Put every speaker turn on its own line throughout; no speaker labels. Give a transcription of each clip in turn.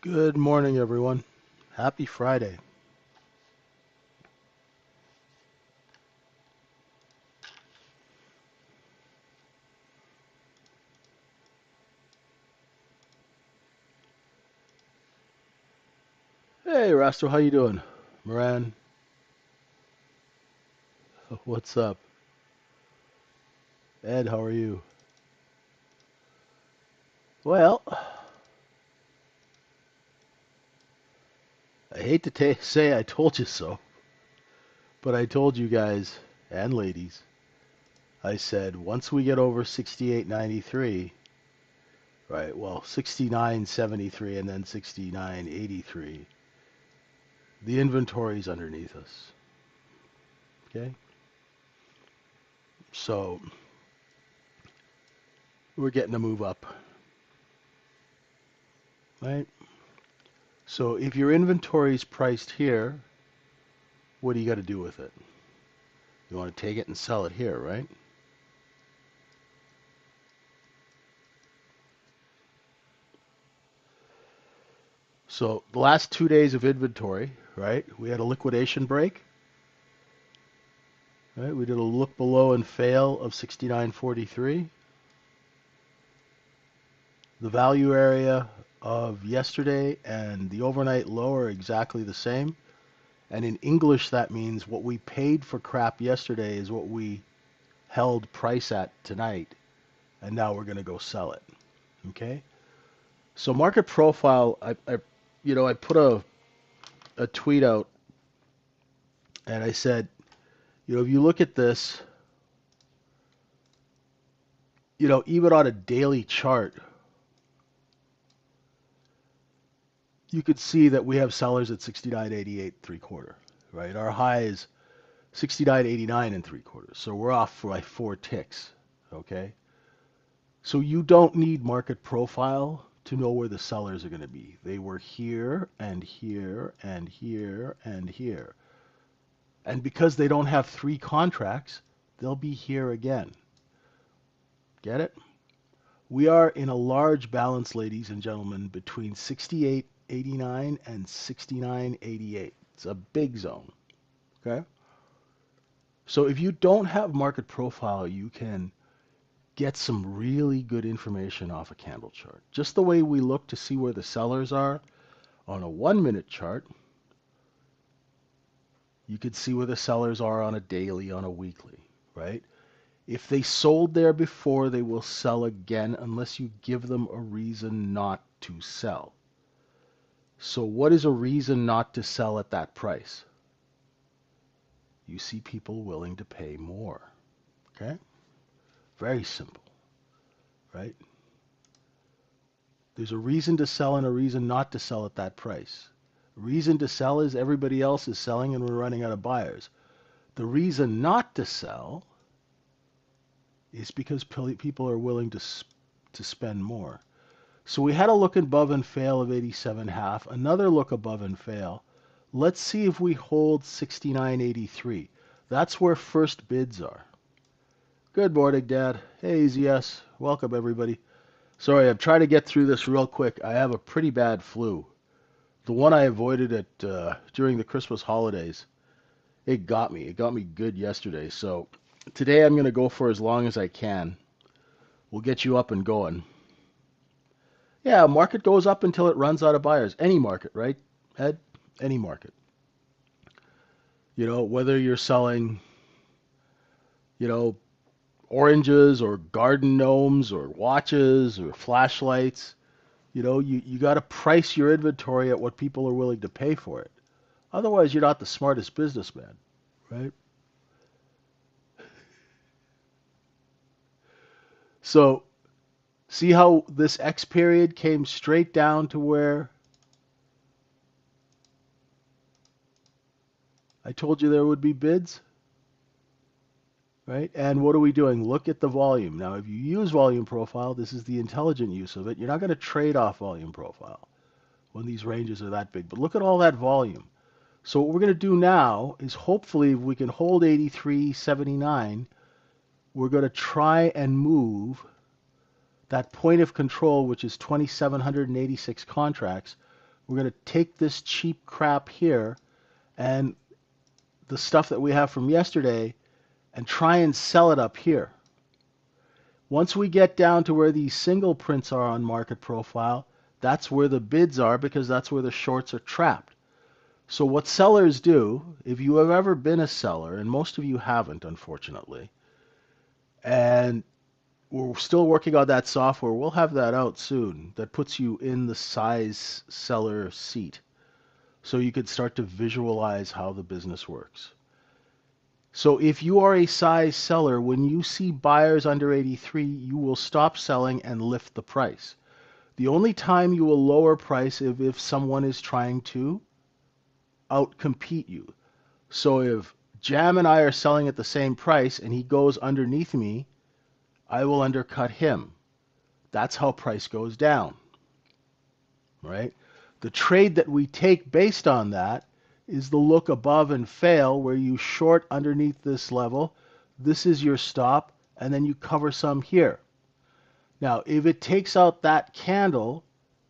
Good morning, everyone. Happy Friday. Hey, Rasto, how you doing? Moran, what's up? Ed, how are you? Well, I hate to say I told you so, but I told you guys and ladies, I said once we get over 68.93, right, well, 69.73 and then 69.83, the inventory's underneath us, okay? So we're getting a move up, right? So if your inventory's priced here, what do you got to do with it? You want to take it and sell it here, right? So the last 2 days of inventory, right? We had a liquidation break, right? We did a look below and fail of 69.43. The value area of yesterday and the overnight low are exactly the same. And in English, that means what we paid for crap yesterday is what we held price at tonight. And now we're going to go sell it. Okay? So market profile, I put a tweet out and I said, if you look at this, even on a daily chart, you could see that we have sellers at 69.88 3/4, right? Our high is 69.89 and 3/4. So we're off for like 4 ticks, okay? So you don't need market profile to know where the sellers are going to be. They were here and here and here and here. And because they don't have 3 contracts, they'll be here again. Get it? We are in a large balance, ladies and gentlemen, between 68.89 and 69.88. It's a big zone. Okay? So if you don't have market profile, you can get some really good information off a candle chart. Just the way we look to see where the sellers are on a 1 minute chart, you could see where the sellers are on a daily, on a weekly, right? If they sold there before, they will sell again unless you give them a reason not to sell. So what is a reason not to sell at that price? You see people willing to pay more. Okay? Very simple, right? There's a reason to sell and a reason not to sell at that price. Reason to sell is everybody else is selling and we're running out of buyers. The reason not to sell is because people are willing to spend more. So we had a look above and fail of 87.5, another look above and fail. Let's see if we hold 69.83. That's where first bids are. Good morning, Dad. Hey, ZS. Welcome, everybody. Sorry, I'm trying to get through this real quick. I have a pretty bad flu. The one I avoided during the Christmas holidays, it got me. It got me good yesterday. So today I'm going to go for as long as I can. We'll get you up and going. Yeah, market goes up until it runs out of buyers. Any market, right, Ed? Any market. Whether you're selling, you know, oranges or garden gnomes or watches or flashlights, you got to price your inventory at what people are willing to pay for it. Otherwise, you're not the smartest businessman, right? So, see how this X period came straight down to where I told you there would be bids? Right? And what are we doing? Look at the volume. Now, if you use volume profile, this is the intelligent use of it. You're not going to trade off volume profile when these ranges are that big. But look at all that volume. So what we're going to do now is hopefully if we can hold 83.79, we're going to try and move that point of control, which is 2,786 contracts, We're going to take this cheap crap here and the stuff that we have from yesterday and try and sell it up here. Once we get down to where these single prints are on market profile, that's where the bids are because that's where the shorts are trapped. So what sellers do, if you have ever been a seller, and most of you haven't, unfortunately, and we're still working on that software, we'll have that out soon, that puts you in the size seller seat so you could start to visualize how the business works. So if you are a size seller, when you see buyers under 83, you will stop selling and lift the price. The only time you will lower price is if someone is trying to outcompete you. So if Jam and I are selling at the same price and he goes underneath me, I will undercut him. That's how price goes down, right? The trade that we take based on that is the look above and fail, where you short underneath this level. This is your stop, and then you cover some here. Now, if it takes out that candle,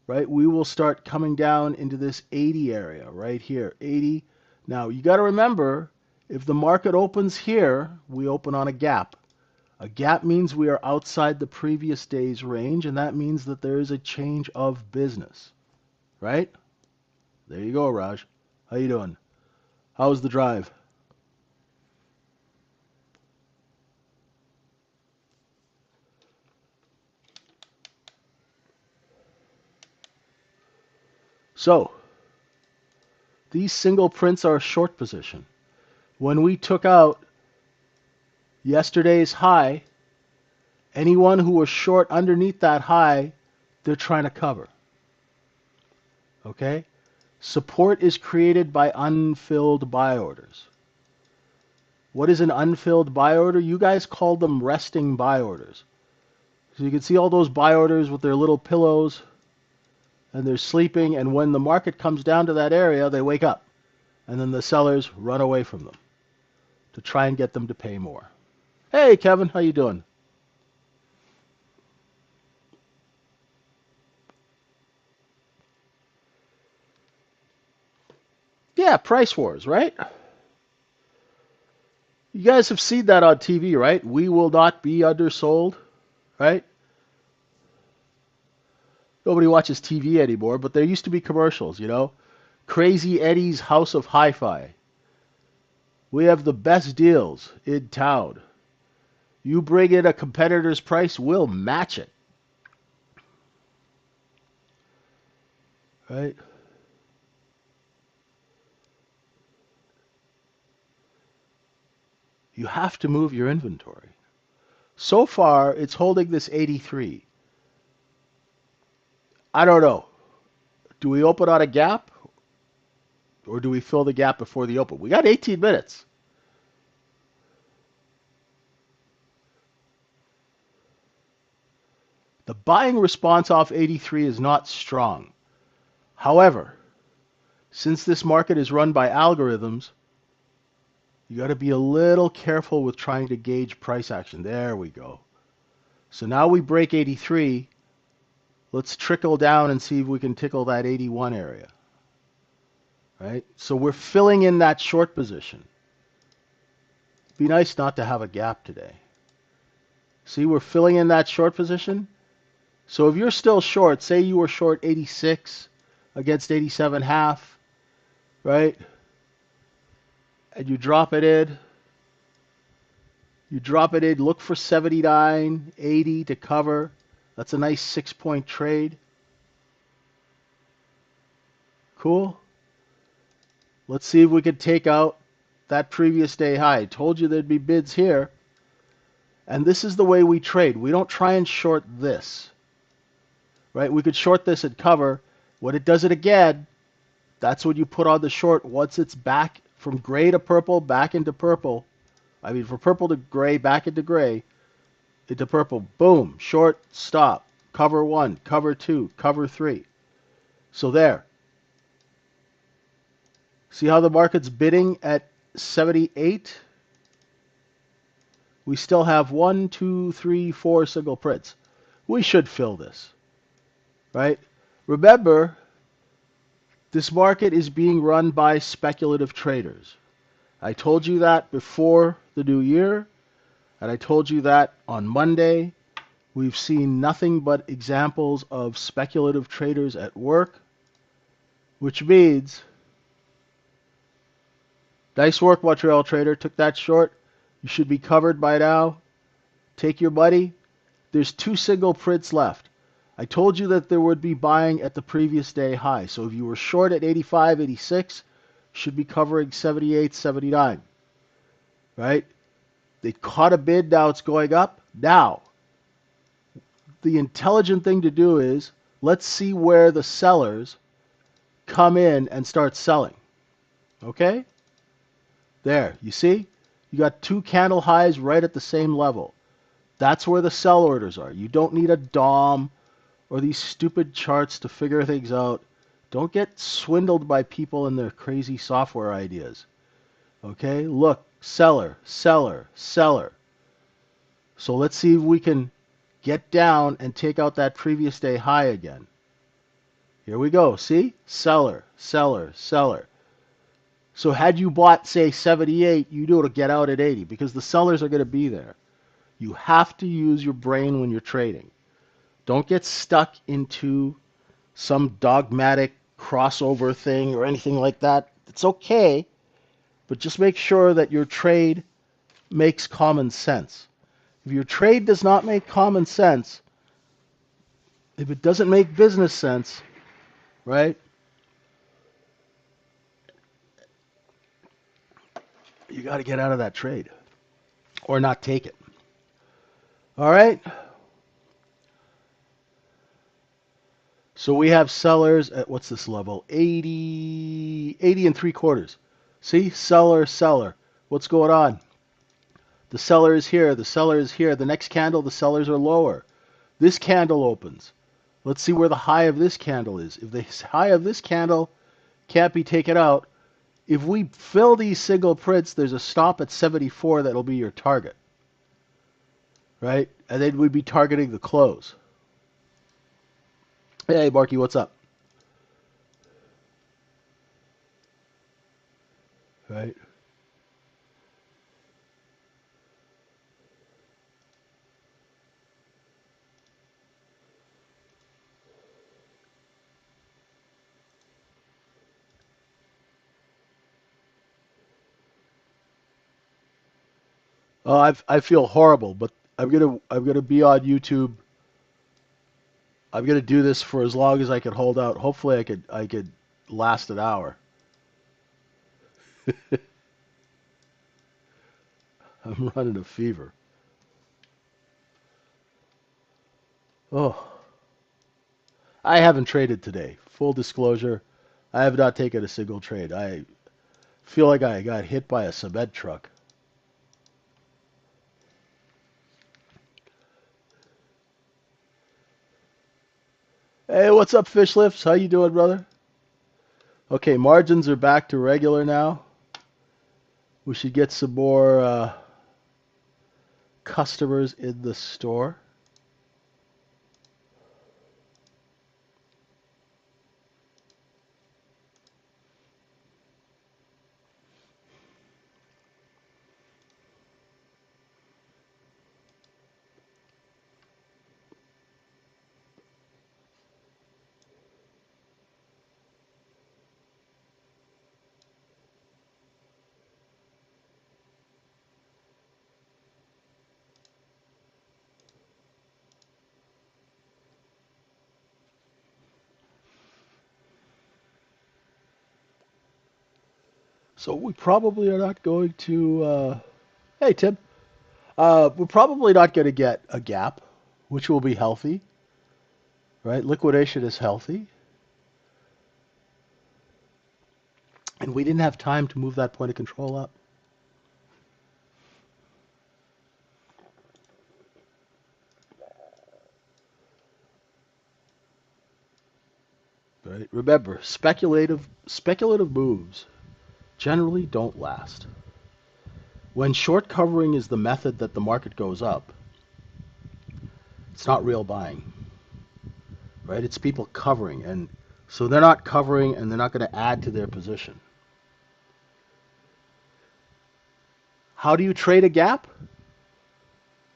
right, we will start coming down into this 80 area right here, 80. Now, you got to remember, if the market opens here, we open on a gap. A gap means we are outside the previous day's range, and that means that there is a change of business, right? There you go, Raj. How you doing? How was the drive? So, these single prints are a short position. When we took out yesterday's high, anyone who was short underneath that high, they're trying to cover. Okay? Support is created by unfilled buy orders. What is an unfilled buy order? You guys call them resting buy orders. So you can see all those buy orders with their little pillows, and they're sleeping, and when the market comes down to that area, they wake up. And then the sellers run away from them to try and get them to pay more. Hey, Kevin, how you doing? Yeah, price wars, right? You guys have seen that on TV, right? We will not be undersold, right? Nobody watches TV anymore, but there used to be commercials, you know? Crazy Eddie's House of Hi-Fi. We have the best deals in town. You bring in a competitor's price, we'll match it. Right? You have to move your inventory. So far, it's holding this 83. I don't know. Do we open on a gap? Or do we fill the gap before the open? We got 18 minutes. The buying response off 83 is not strong. However, since this market is run by algorithms, you got to be a little careful with trying to gauge price action. There we go. So now we break 83. Let's trickle down and see if we can tickle that 81 area. Right? So we're filling in that short position. Be nice not to have a gap today. See, we're filling in that short position. So if you're still short, say you were short 86 against 87.5, right? And you drop it in. You drop it in, look for 79, 80 to cover. That's a nice 6-point trade. Cool. Let's see if we can take out that previous day high. I told you there'd be bids here. And this is the way we trade. We don't try and short this. Right? We could short this and cover. When it does it again, that's when you put on the short. Once it's back from gray to purple, back into purple. I mean, from purple to gray, back into gray, into purple. Boom. Short, stop. Cover 1, cover 2, cover 3. So there. See how the market's bidding at 78? We still have 1, 2, 3, 4 single prints. We should fill this. Right? Remember, This market is being run by speculative traders. I told you that before the new year, and I told you that on Monday. We've seen nothing but examples of speculative traders at work, which means, nice work, Montreal trader. Took that short. You should be covered by now. Take your money. There's 2 single prints left. I told you that there would be buying at the previous day high. So if you were short at 85, 86, should be covering 78, 79. Right? They caught a bid. Now it's going up. Now, the intelligent thing to do is let's see where the sellers come in and start selling. Okay? There, you see? You got 2 candle highs right at the same level. That's where the sell orders are. You don't need a DOM or these stupid charts to figure things out. Don't get swindled by people and their crazy software ideas. Okay? Look, seller, seller, seller. So let's see if we can get down and take out that previous day high again. Here we go. See? Seller, seller, seller. So had you bought, say, 78, you'd ought to get out at 80 because the sellers are going to be there. You have to use your brain when you're trading. Don't get stuck into some dogmatic crossover thing or anything like that. It's okay, but just make sure that your trade makes common sense. If your trade does not make common sense, if it doesn't make business sense, right, you got to get out of that trade or not take it. All right? So we have sellers at, what's this level? 80 and 3/4. See? Seller, seller. What's going on? The seller is here. The seller is here. The next candle, the sellers are lower. This candle opens. Let's see where the high of this candle is. If the high of this candle can't be taken out, if we fill these single prints, there's a stop at 74 that'll be your target. Right? And then we'd be targeting the close. Hey, Marky, what's up? Right? Oh, I feel horrible, but I'm gonna be on YouTube. I'm gonna do this for as long as I can hold out. Hopefully, I could last an hour. I'm running a fever. Oh, I haven't traded today. Full disclosure, I have not taken a single trade. I feel like I got hit by a cement truck. Hey, what's up, Fish Lifts? How you doing, brother? Okay, margins are back to regular now. We should get some more customers in the store. So we probably are not going to. Hey, Tim. We're probably not going to get a gap, which will be healthy, right? Liquidation is healthy, and we didn't have time to move that point of control up. Right? Remember, speculative moves generally don't last. When short covering is the method that the market goes up, it's not real buying, right? It's people covering, and So they're not covering and they're not going to add to their position. How do you trade a gap?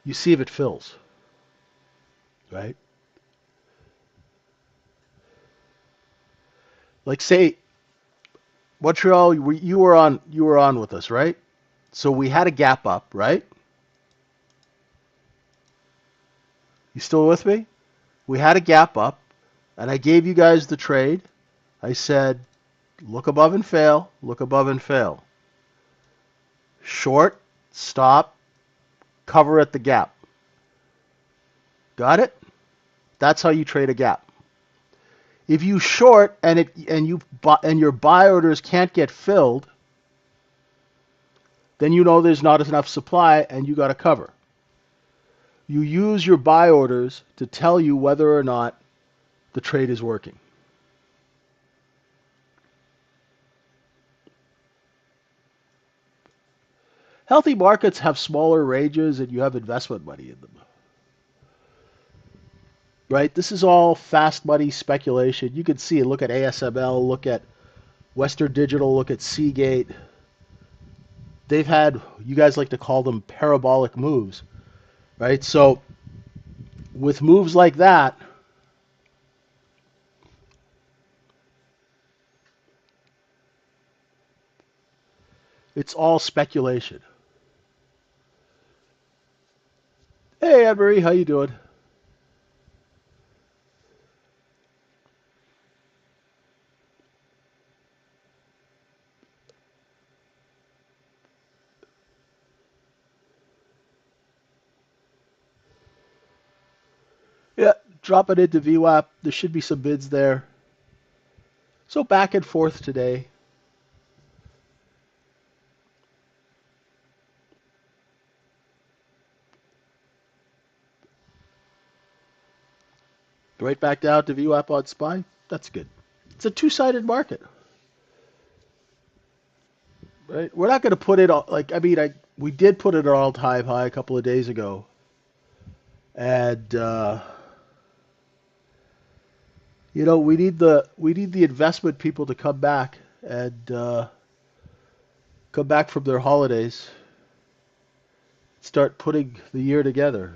You see if it fills, right? Like say Montreal, you were on with us, right? So we had a gap up, right? You still with me? We had a gap up, and I gave you guys the trade. I said, look above and fail, look above and fail. Short, stop, cover at the gap. Got it? That's how you trade a gap. If you short and your buy orders can't get filled, then you know there's not enough supply and you got to cover. You use your buy orders to tell you whether or not the trade is working. Healthy markets have smaller ranges and you have investment money in them. Right? This is all fast money speculation. You can see, look at ASML, look at Western Digital, look at Seagate. They've had, you guys like to call them parabolic moves, right? So with moves like that, it's all speculation. Hey, Anne-Marie, how you doing? Yeah, drop it into VWAP. There should be some bids there. So back and forth today. Right back down to VWAP on SPY. That's good. It's a two-sided market, right? We're not going to put it all, like, I mean, we did put it at all-time high a couple of days ago. And, we need the investment people to come back and come back from their holidays, start putting the year together,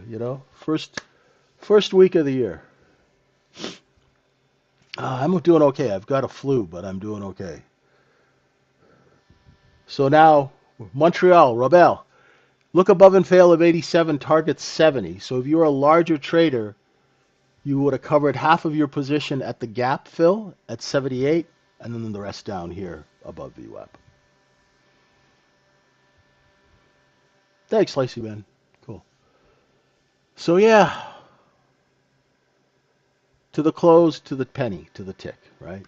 First week of the year. I'm doing okay. I've got a flu, but I'm doing okay. So now, Montreal, Robel, look above and fail of 87, target 70. So if you're a larger trader, you would have covered half of your position at the gap fill at 78, and then the rest down here above VWAP. Thanks, Lacey, man. Cool. So yeah, to the close, to the penny, to the tick, right?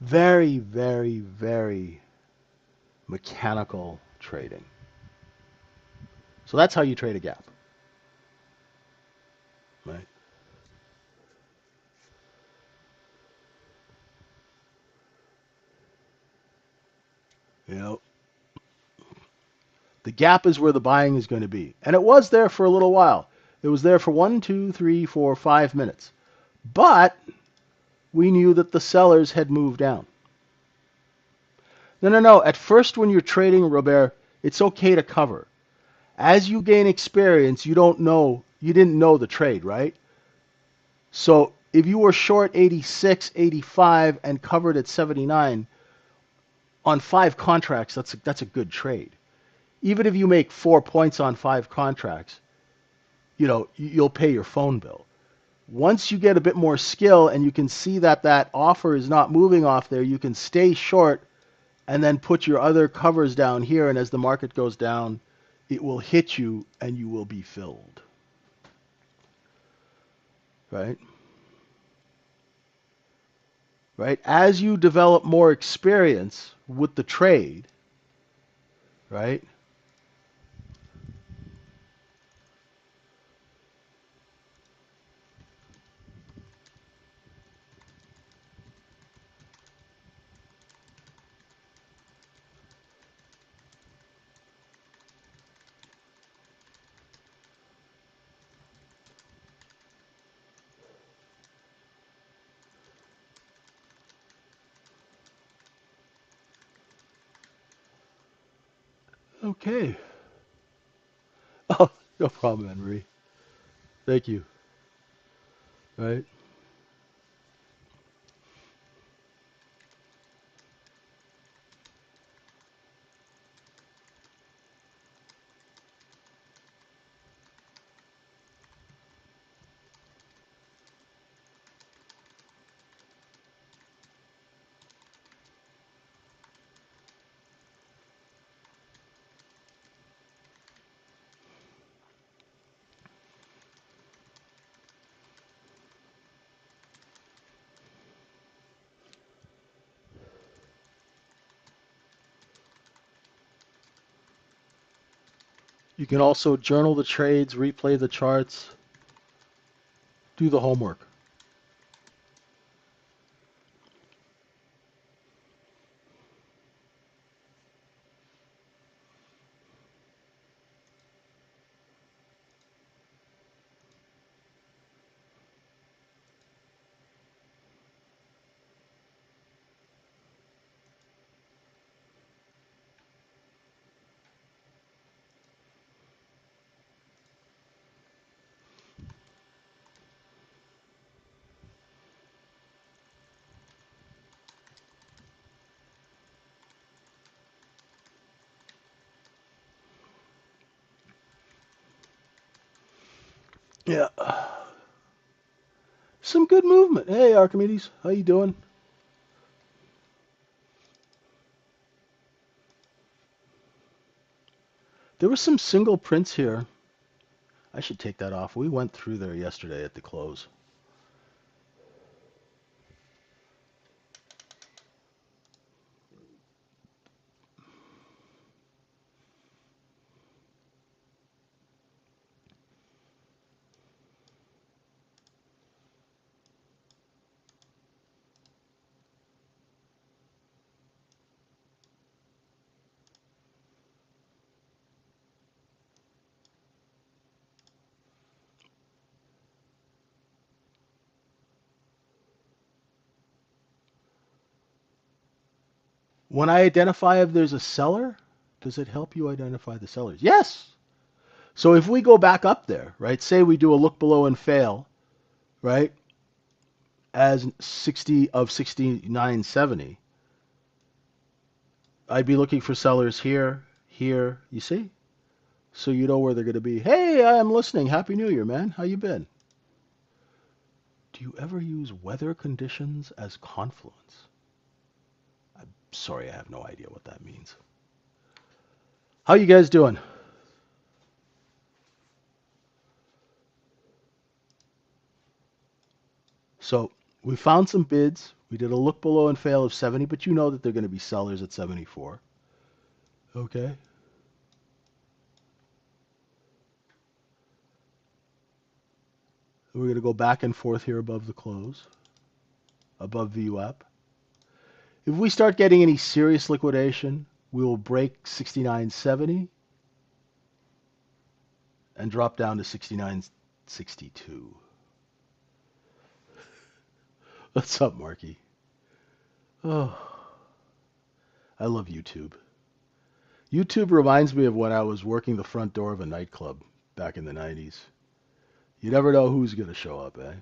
Very, very, very mechanical trading. So that's how you trade a gap, right? You know, the gap is where the buying is going to be. And it was there for a little while. It was there for 1, 2, 3, 4, 5 minutes. But we knew that the sellers had moved down. No, no, no. At first, when you're trading, Robert, it's okay to cover. As you gain experience, you didn't know the trade, right? So if you were short 86, 85, and covered at 79 on 5 contracts, that's a good trade. Even if you make 4 points on 5 contracts, you'll pay your phone bill. Once you get a bit more skill and you can see that offer is not moving off there, you can stay short and then put your other covers down here. And as the market goes down, it will hit you and you will be filled. Right? Right? As you develop more experience with the trade, right? Okay. Oh, no problem, Anne Marie. Thank you. Right. You can also journal the trades, replay the charts, do the homework. Yeah. Some good movement. Hey, Archimedes, how you doing? There were some single prints here. I should take that off. We went through there yesterday at the close. When I identify if there's a seller, does it help you identify the sellers? Yes. So if we go back up there, right? Say we do a look below and fail, right? As 60 of 69.70, I'd be looking for sellers here, here. You see? So you know where they're going to be. Hey, I'm listening. Happy New Year, man. How you been? Do you ever use weather conditions as confluence? I'm sorry, I have no idea what that means. How you guys doing? So we found some bids. We did a look below and fail of 70, but you know that they're going to be sellers at 74. Okay. We're going to go back and forth here above the close, above VWAP. If we start getting any serious liquidation, we will break 69.70 and drop down to 69.62. What's up, Marky? Oh, I love YouTube. YouTube reminds me of when I was working the front door of a nightclub back in the 90s. You never know who's going to show up, eh?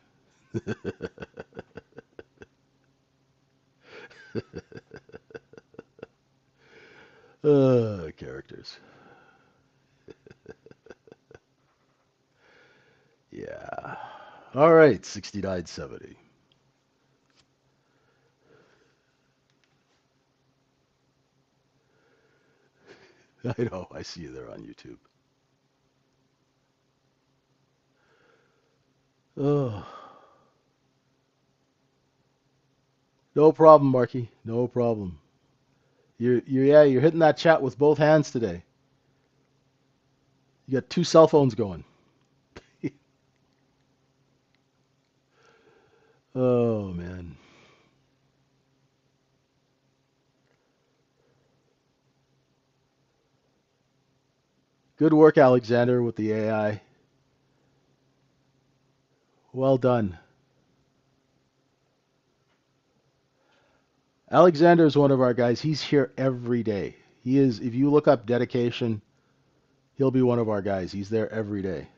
Characters. Yeah. All right, 69.70. I know, I see you there on YouTube. Oh, no problem, Marky. No problem. You're hitting that chat with both hands today. You got two cell phones going. Oh man. Good work, Alexander, with the AI. Well done. Alexander is one of our guys. He's here every day. He is, if you look up dedication, he'll be one of our guys. He's there every day.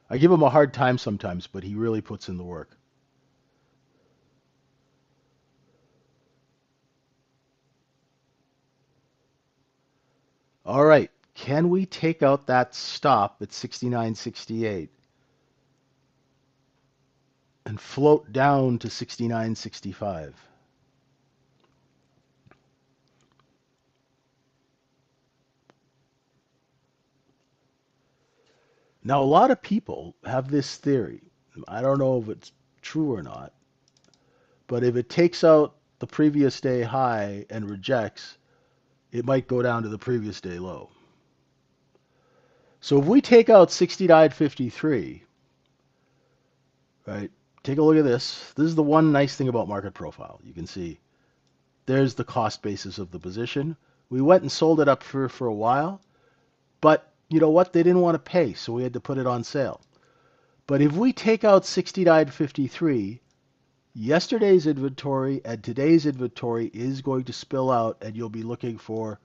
I give him a hard time sometimes, but he really puts in the work. All right. Can we take out that stop at 69.68 and float down to 69.65? Now, a lot of people have this theory. I don't know if it's true or not, but if it takes out the previous day high and rejects, it might go down to the previous day low. So if we take out 69.53, right, take a look at this. This is the one nice thing about market profile. You can see there's the cost basis of the position. We went and sold it up for a while, but you know what? They didn't want to pay, so we had to put it on sale. But if we take out 69.53, yesterday's inventory and today's inventory is going to spill out, and you'll be looking for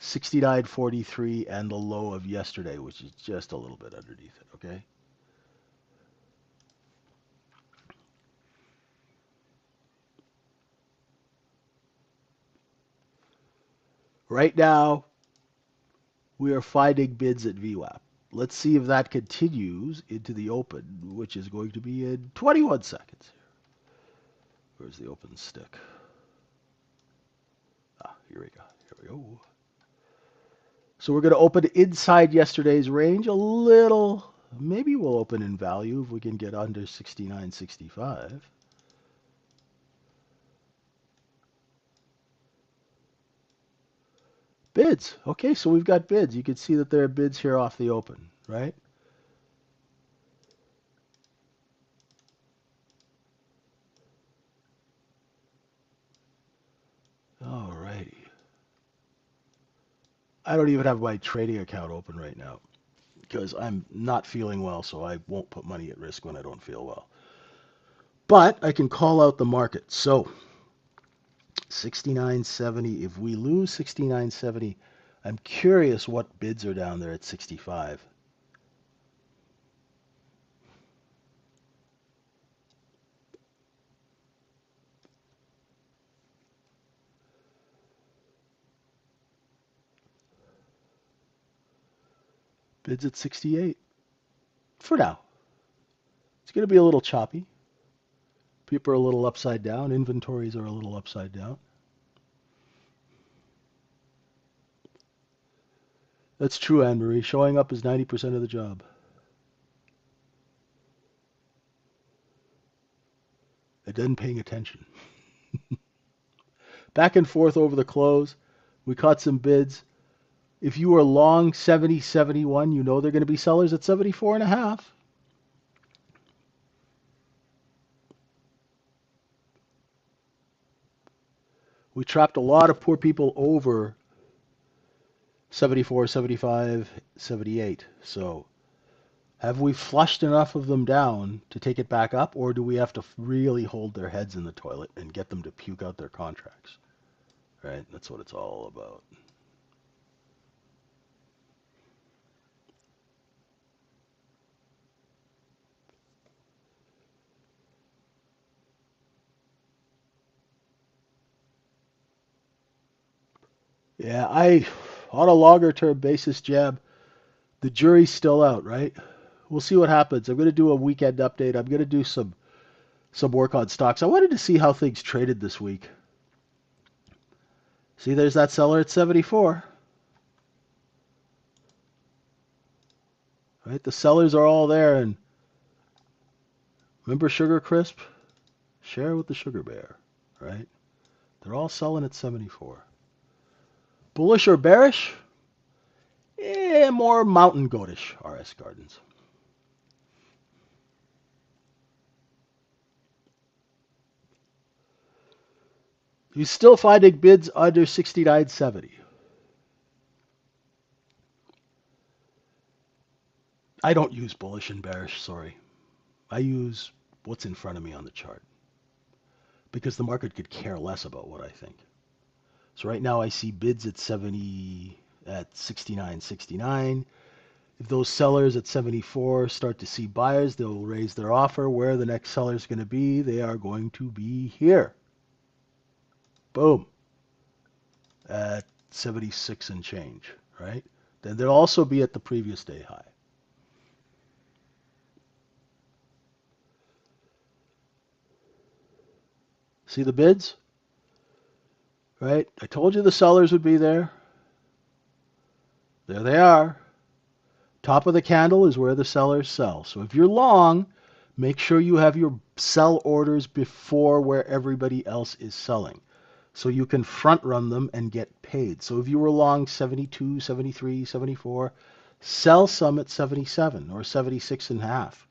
69.43 and the low of yesterday, which is just a little bit underneath it, okay? Right now, we are finding bids at VWAP. Let's see if that continues into the open, which is going to be in 21 seconds. Where's the open stick? Ah, here we go. Here we go. So we're going to open inside yesterday's range a little. Maybe we'll open in value if we can get under 69.65. Bids. Okay, so we've got bids. You can see that there are bids here off the open, right? Alrighty. I don't even have my trading account open right now because I'm not feeling well, so I won't put money at risk when I don't feel well. But I can call out the market. So 69.70. If we lose 69.70, I'm curious what bids are down there at 65. Bids at 68 for now. It's going to be a little choppy. People are a little upside down. Inventories are a little upside down. That's true, Anne-Marie. Showing up is 90% of the job. And then paying attention. Back and forth over the close. We caught some bids. If you are long 70, 71, you know they're going to be sellers at 74 and a half. We trapped a lot of poor people over 74, 75, 78. So have we flushed enough of them down to take it back up, or do we have to really hold their heads in the toilet and get them to puke out their contracts? Right? That's what it's all about. Yeah, on a longer term basis, Jab, the jury's still out, right? We'll see what happens. I'm going to do a weekend update. I'm going to do some work on stocks. I wanted to see how things traded this week. See, there's that seller at 74. Right? The sellers are all there. And remember Sugar Crisp? Share with the Sugar Bear. Right? They're all selling at 74. Bullish or bearish? More mountain goatish, RS Gardens. He's still finding bids under 69.70. I don't use bullish and bearish, sorry. I use what's in front of me on the chart because the market could care less about what I think. So right now I see bids at 69.69. If those sellers at 74 start to see buyers, they'll raise their offer. Where the next seller is going to be, they are going to be here. Boom. At 76 and change, right? Then they'll also be at the previous day high. See the bids? Right? I told you the sellers would be there. There they are. Top of the candle is where the sellers sell. So if you're long, make sure you have your sell orders before where everybody else is selling, so you can front run them and get paid. So if you were long 72, 73, 74, sell some at 77 or 76 and a half,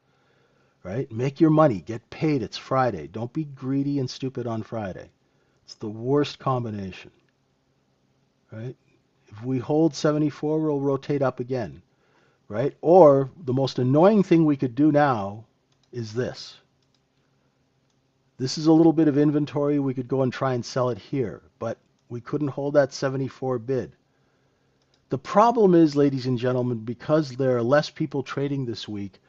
right? Make your money, get paid. It's Friday. Don't be greedy and stupid on Friday. It's the worst combination, right? If we hold 74, we'll rotate up again, right? Or the most annoying thing we could do now is this. This is a little bit of inventory. We could go and try and sell it here, but we couldn't hold that 74 bid. The problem is, ladies and gentlemen, because there are less people trading this week,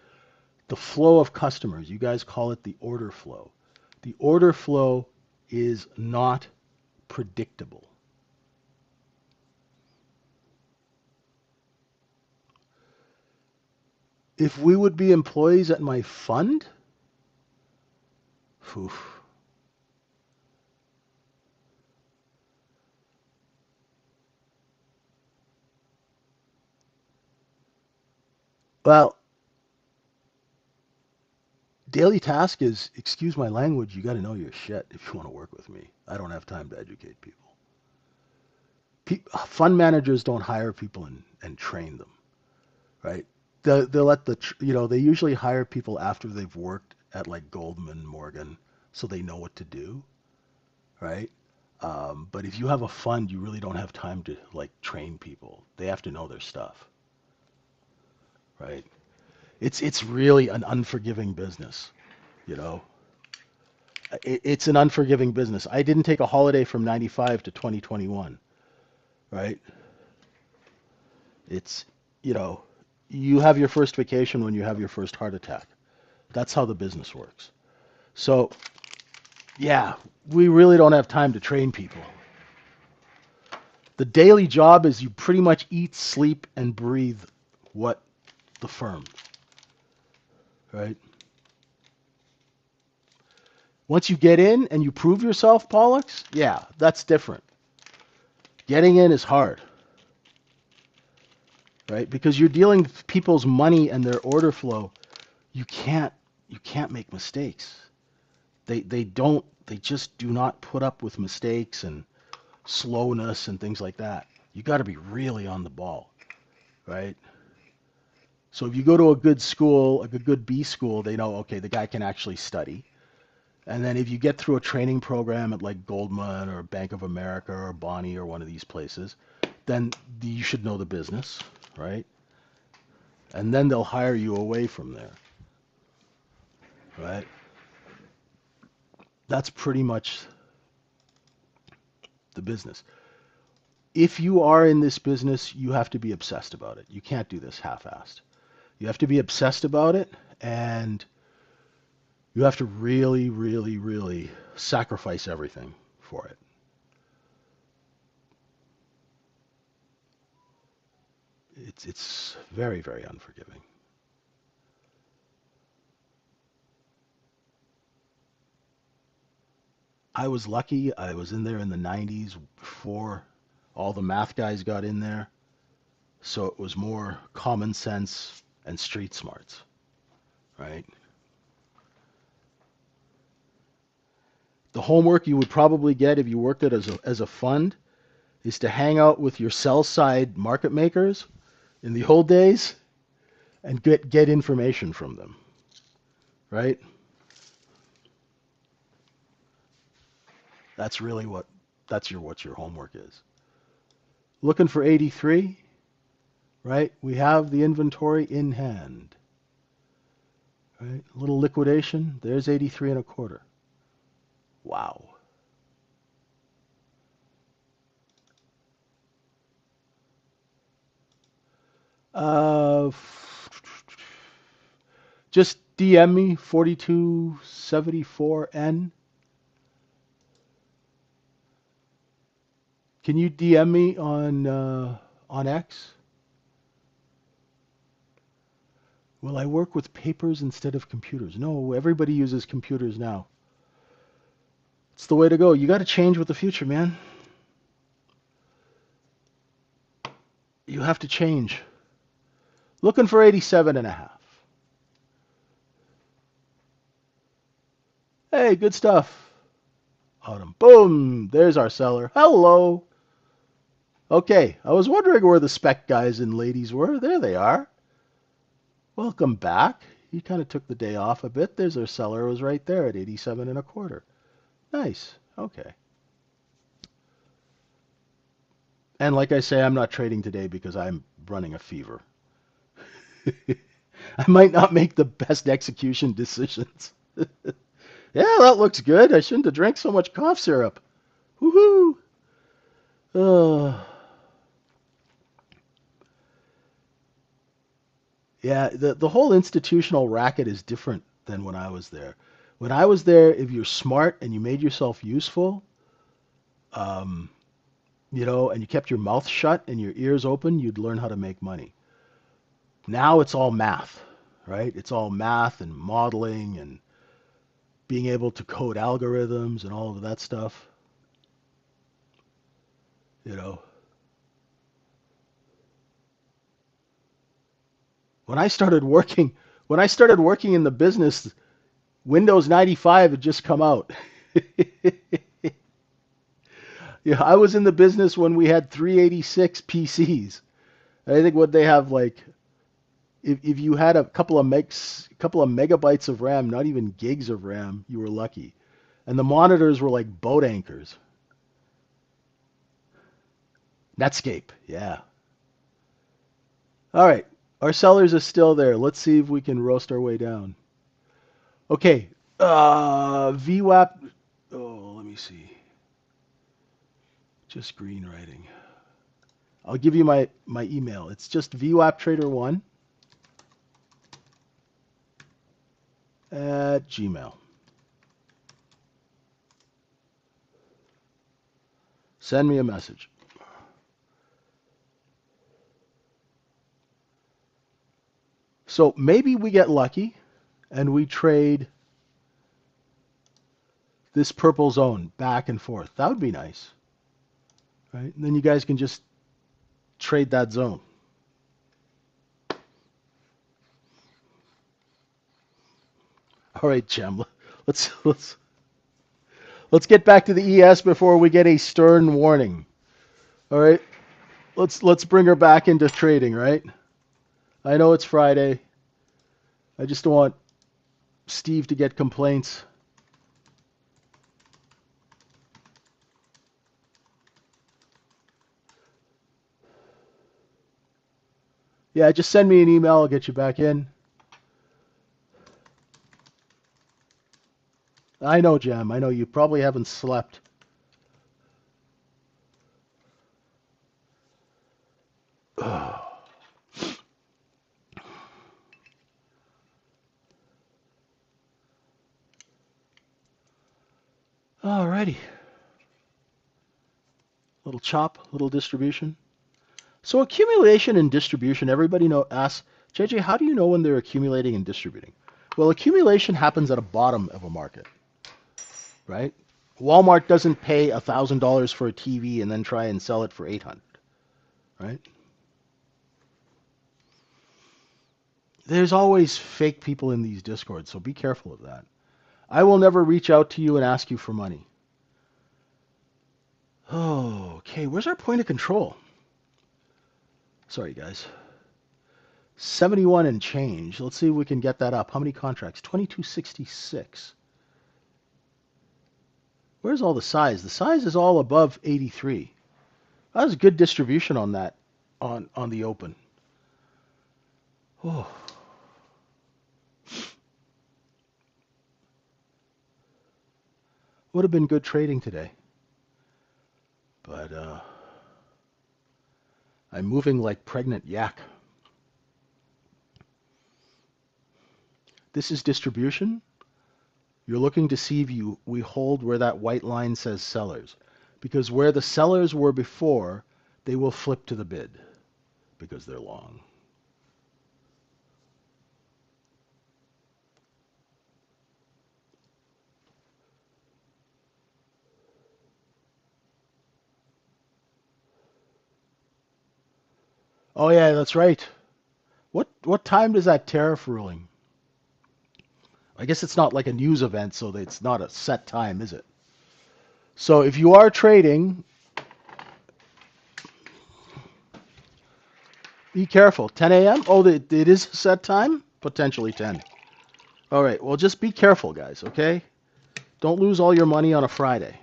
the flow of customers, you guys call it the order flow. The order flow is not predictable. If we would be employees at my fund, oof. Well, daily task is, excuse my language, you got to know your shit if you want to work with me. I don't have time to educate people. Fund managers don't hire people and train them, right? They'll let they usually hire people after they've worked at like Goldman, Morgan, so they know what to do, right? But if you have a fund, you really don't have time to like train people. They have to know their stuff, right? It's really an unforgiving business, you know. It's an unforgiving business. I didn't take a holiday from 95 to 2021, right? It's, you know, you have your first vacation when you have your first heart attack. That's how the business works. So, yeah, we really don't have time to train people. The daily job is you pretty much eat, sleep, and breathe what the firm, right? Once you get in and you prove yourself, Pollux, yeah, that's different. Getting in is hard, right? Because you're dealing with people's money and their order flow. You can't make mistakes. They just do not put up with mistakes and slowness and things like that. You got to be really on the ball, right? So if you go to a good school, like a good B school, they know, okay, the guy can actually study. And then if you get through a training program at like Goldman or Bank of America or Bonnie or one of these places, then you should know the business, right? And then they'll hire you away from there, right? That's pretty much the business. If you are in this business, you have to be obsessed about it. You can't do this half-assed. You have to be obsessed about it, and you have to really, really, really sacrifice everything for it. It's very, very unforgiving. I was lucky. I was in there in the 90s before all the math guys got in there. So it was more common sense and street smarts, right? The homework you would probably get if you worked it as a fund is to hang out with your sell side market makers in the old days and get information from them, right? That's really what your homework is. Looking for 83, right? We have the inventory in hand, right? A little liquidation. There's 83 and a quarter. Wow. Uh, just DM me 4274N. Can you DM me on X? Will I work with papers instead of computers? No, everybody uses computers now. It's the way to go. You got to change with the future, man. You have to change. Looking for 87 and a half. Hey, good stuff. Autumn. Boom. There's our seller. Hello. Okay, I was wondering where the spec guys and ladies were. There they are. Welcome back. He kind of took the day off a bit. There's our seller. It was right there at 87 and a quarter. Nice. Okay. And like I say, I'm not trading today because I'm running a fever. I might not make the best execution decisions. Yeah, that looks good. I shouldn't have drank so much cough syrup. Woohoo! Uh, yeah, the whole institutional racket is different than when I was there. When I was there, if you're smart and you made yourself useful, um, and you kept your mouth shut and your ears open, you'd learn how to make money. Now it's all math, right? It's all math and modeling and being able to code algorithms and all of that stuff, you know. When I started working, when I started working in the business, Windows 95 had just come out. Yeah, I was in the business when we had 386 PCs. I think what they have like if you had a couple of megabytes of RAM, not even gigs of RAM, you were lucky. And the monitors were like boat anchors. Netscape, yeah. All right, our sellers are still there. Let's see if we can roast our way down. Okay, VWAP. Oh, let me see. Just green writing. I'll give you my email. It's just vwaptrader1 at Gmail. Send me a message. So maybe we get lucky and we trade this purple zone back and forth. That would be nice, right? And then you guys can just trade that zone. All right, Jem. Let's get back to the ES before we get a stern warning. All right, let's bring her back into trading, right? I know it's Friday. I just don't want Steve to get complaints. Yeah, just send me an email. I'll get you back in. I know, Jem. I know you probably haven't slept. Alrighty. Little chop, little distribution. So accumulation and distribution, everybody asks, JJ, how do you know when they're accumulating and distributing? Well, accumulation happens at the bottom of a market, right? Walmart doesn't pay $1,000 for a TV and then try and sell it for 800, right? There's always fake people in these discords, so be careful of that. I will never reach out to you and ask you for money. Oh, okay, where's our point of control? Sorry, guys. 71 and change. Let's see if we can get that up. How many contracts? 2266. Where's all the size? The size is all above 83. That was a good distribution on that, on the open. Oh. Would have been good trading today. But I'm moving like pregnant yak. This is distribution. You're looking to see if we hold where that white line says sellers. Because where the sellers were before, they will flip to the bid because they're long. Oh yeah, that's right. What time does that tariff ruling? I guess it's not like a news event, so it's not a set time, is it? So if you are trading, be careful. 10 a.m. Oh, it is a set time? Potentially 10. All right, well, just be careful, guys, okay? Don't lose all your money on a Friday.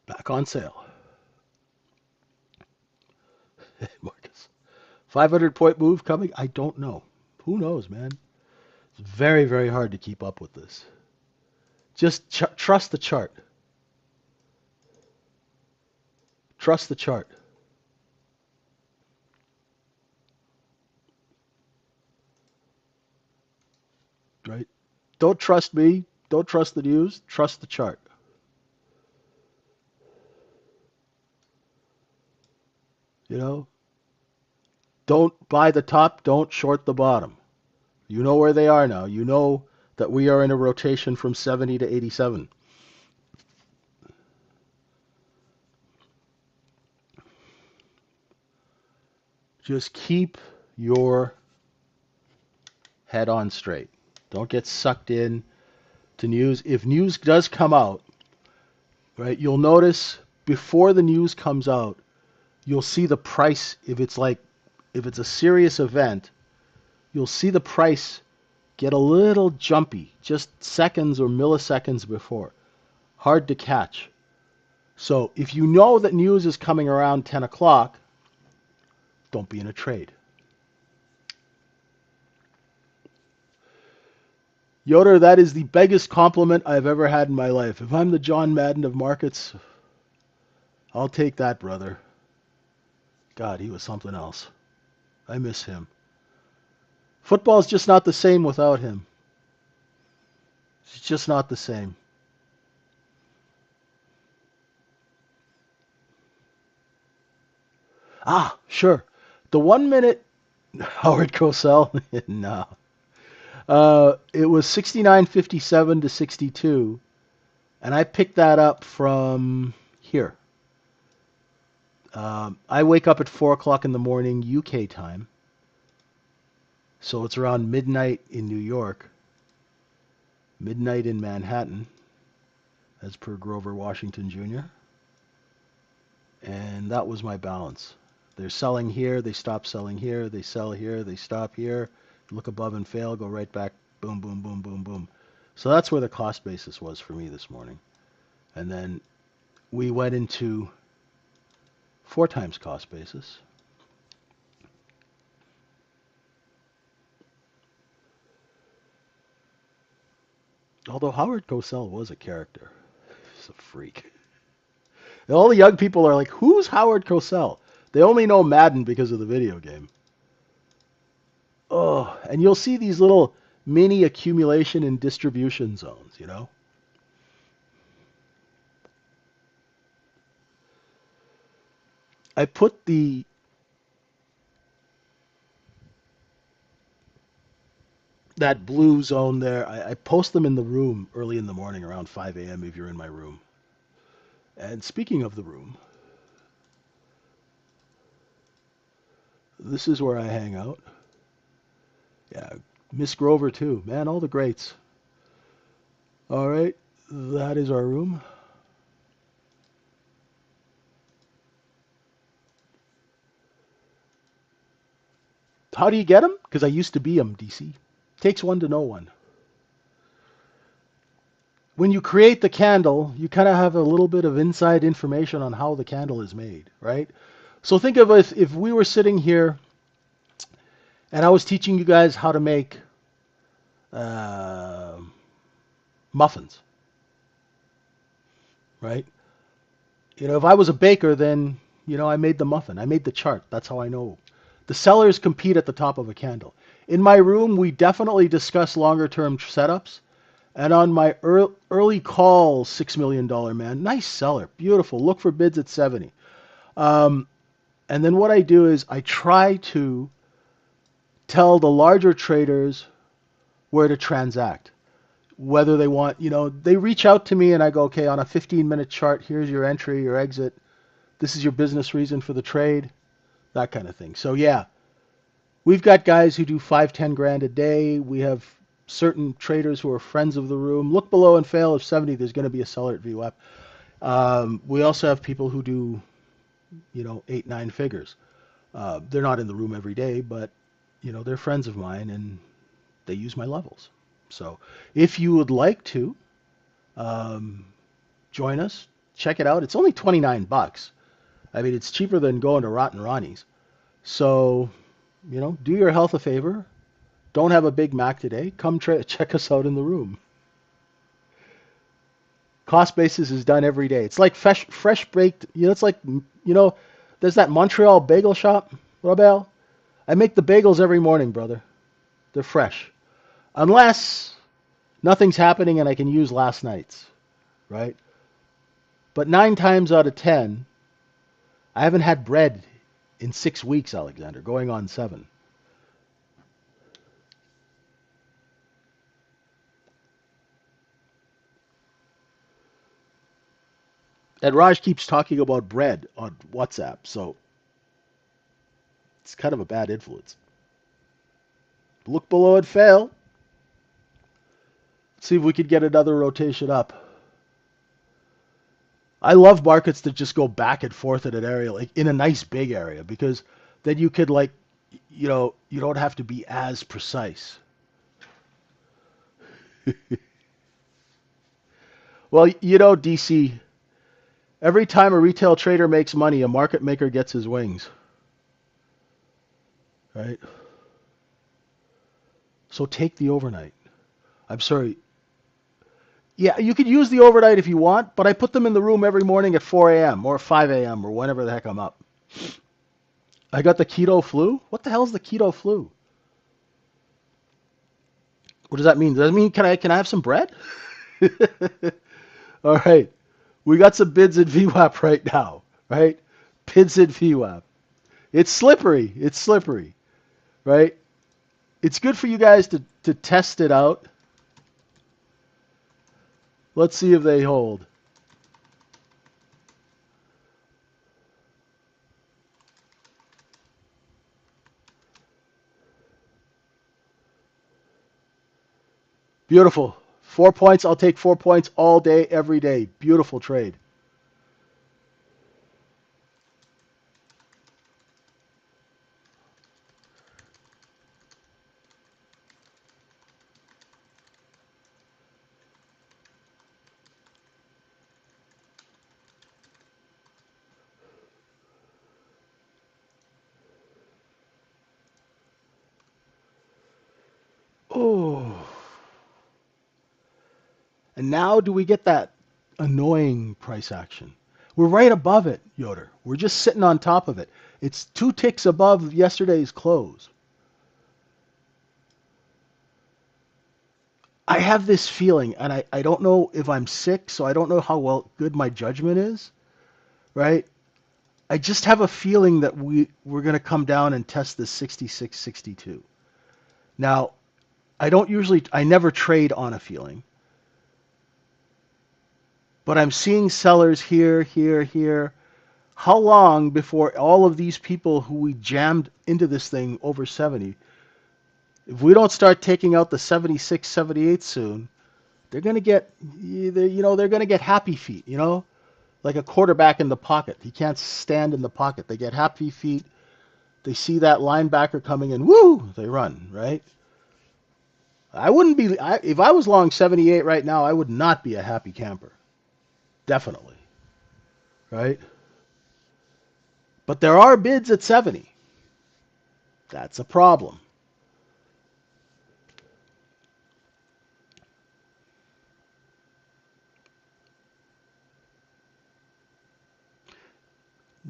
Back on sale. Marcus. 500-point move coming? I don't know. Who knows, man? It's very, very hard to keep up with this. Just trust the chart. Trust the chart. Right? Don't trust me. Don't trust the news. Trust the chart. You know? Don't buy the top. Don't short the bottom. You know where they are now. You know that we are in a rotation from 70 to 87. Just keep your head on straight. Don't get sucked in to news. If news does come out, right, you'll notice before the news comes out, you'll see the price. If it's a serious event, you'll see the price get a little jumpy, just seconds or milliseconds before. Hard to catch. So if you know that news is coming around 10 o'clock, don't be in a trade. Yoder, that is the biggest compliment I've ever had in my life. If I'm the John Madden of markets, I'll take that, brother. God, he was something else. I miss him. Football's just not the same without him. It's just not the same. Ah, sure. The 1 minute Howard Cosell, no. It was 69.57 to 62, and I picked that up from here. I wake up at 4 o'clock in the morning UK time, so it's around midnight in New York, midnight in Manhattan, as per Grover Washington Jr., and that was my balance. They're selling here, they stop selling here, they sell here, they stop here, look above and fail, go right back, boom, boom, boom, boom, boom. So that's where the cost basis was for me this morning. And then we went into 4 times cost basis. Although Howard Cosell was a character. He's a freak. And all the young people are like, who's Howard Cosell? They only know Madden because of the video game. Oh, and you'll see these little mini accumulation and distribution zones, you know? I put that blue zone there. I post them in the room early in the morning around 5 a.m. if you're in my room. And speaking of the room, this is where I hang out. Yeah, Miss Grover too. Man, all the greats. All right, that is our room. How do you get them? Because I used to be them, DC. Takes one to know one. When you create the candle, you kind of have a little bit of inside information on how the candle is made, right? So think of it if we were sitting here and I was teaching you guys how to make uh, muffins, right? If I was a baker, then, I made the muffin. I made the chart. That's how I know. The sellers compete at the top of a candle. In my room, we definitely discuss longer term setups. And on my early call, $6 million man, nice seller, beautiful. Look for bids at 70. Um, and then what I do is I try to tell the larger traders where to transact. Whether they want, they reach out to me and I go, okay, on a 15-minute chart, here's your entry, your exit. This is your business reason for the trade, that kind of thing. So yeah, we've got guys who do 5, 10 grand a day. We have certain traders who are friends of the room. Look below and fail. If 70, there's going to be a seller at VWAP. We also have people who do, 8, 9 figures. They're not in the room every day, but, they're friends of mine and they use my levels. So if you would like to join us, check it out. It's only $29. I mean, it's cheaper than going to Rotten Ronnie's. So, do your health a favor. Don't have a Big Mac today. Come check us out in the room. Cost basis is done every day. It's like fresh baked. It's like, there's that Montreal bagel shop, Robel. I make the bagels every morning, brother. They're fresh. Unless nothing's happening and I can use last night's, right? But 9 times out of 10, I haven't had bread in 6 weeks, Alexander, going on 7. And Raj keeps talking about bread on WhatsApp, so it's kind of a bad influence. Look below and fail. See if we could get another rotation up. I love markets that just go back and forth in an area, like in a nice big area, because then you could you don't have to be as precise. Well, DC, every time a retail trader makes money, a market maker gets his wings. Right? So take the overnight. I'm sorry. Yeah, you could use the overnight if you want, but I put them in the room every morning at 4 a.m. or 5 a.m. or whenever the heck I'm up. I got the keto flu? What the hell is the keto flu? What does that mean? Does that mean can I have some bread? All right. We got some bids in VWAP right now, right? Bids in VWAP. It's slippery. It's slippery, right? It's good for you guys to test it out. Let's see if they hold. Beautiful. 4 points. I'll take 4 points all day, every day. Beautiful trade. Oh. And now do we get that annoying price action? We're right above it, Yoder. We're just sitting on top of it. It's 2 ticks above yesterday's close. I have this feeling, and I don't know if I'm sick, so I don't know how good my judgment is, right? I just have a feeling that we're going to come down and test this 66, 62. Now, I never trade on a feeling. But I'm seeing sellers here, here, here. How long before all of these people who we jammed into this thing over 70, if we don't start taking out the 76, 78 soon, they're going to get, they're going to get happy feet, like a quarterback in the pocket. He can't stand in the pocket. They get happy feet. They see that linebacker coming in, woo, they run, right? I wouldn't be, if I was long 78 right now, I would not be a happy camper. Definitely. Right? But there are bids at 70. That's a problem.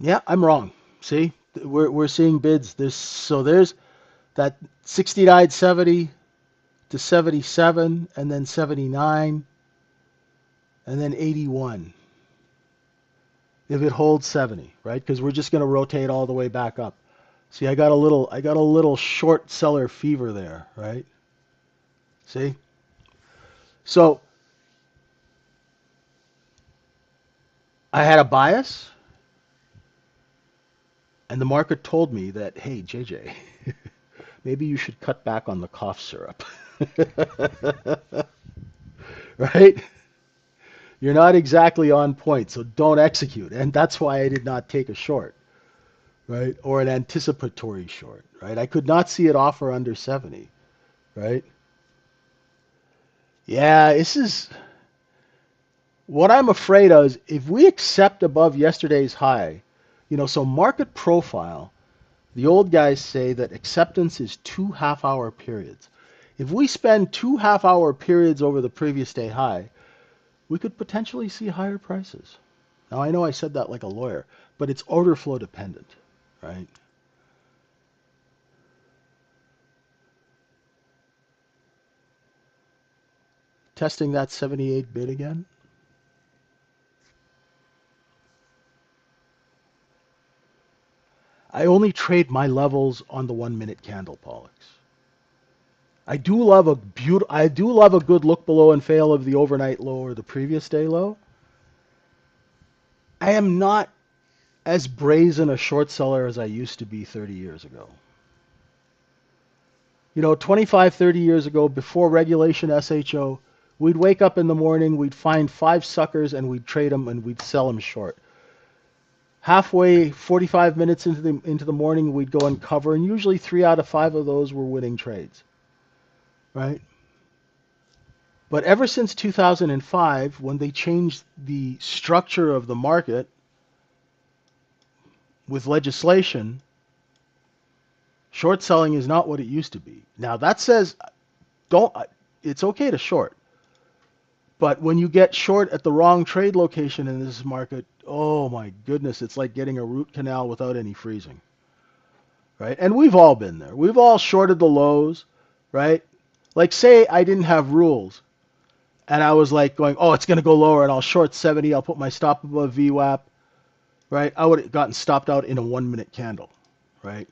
Yeah, I'm wrong. See? We're seeing bids. There's that 69, 70 to 77, and then 79, and then 81. If it holds 70, right? Because we're just going to rotate all the way back up. See, I got a little short seller fever there, right? See? So I had a bias, and the market told me that, hey, JJ, maybe you should cut back on the cough syrup. Right? You're not exactly on point, so don't execute. And that's why I did not take a short, right? Or an anticipatory short, right? I could not see it offer under 70, right? Yeah, this is what I'm afraid of is if we accept above yesterday's high, so market profile, the old guys say that acceptance is 2 half-hour periods. If we spend 2 half-hour periods over the previous day high, we could potentially see higher prices. Now, I know I said that like a lawyer, but it's order flow dependent, right? Testing that 78 bid again. I only trade my levels on the 1 minute candle, Pollux. I do love a good look below and fail of the overnight low or the previous day low. I am not as brazen a short seller as I used to be 30 years ago. 25, 30 years ago, before regulation SHO, we'd wake up in the morning, we'd find five suckers, and we'd trade them and we'd sell them short. Halfway, 45 minutes into the morning, we'd go and cover, and usually 3 out of 5 of those were winning trades, right? But ever since 2005, when they changed the structure of the market with legislation, short selling is not what it used to be. Now that says don't it's okay to short. But when you get short at the wrong trade location in this market, oh my goodness, it's like getting a root canal without any freezing. Right? And we've all been there. We've all shorted the lows, right? Like say I didn't have rules and I was like going, "Oh, it's going to go lower and I'll short 70, I'll put my stop above VWAP." Right? I would have gotten stopped out in a 1 minute candle, right?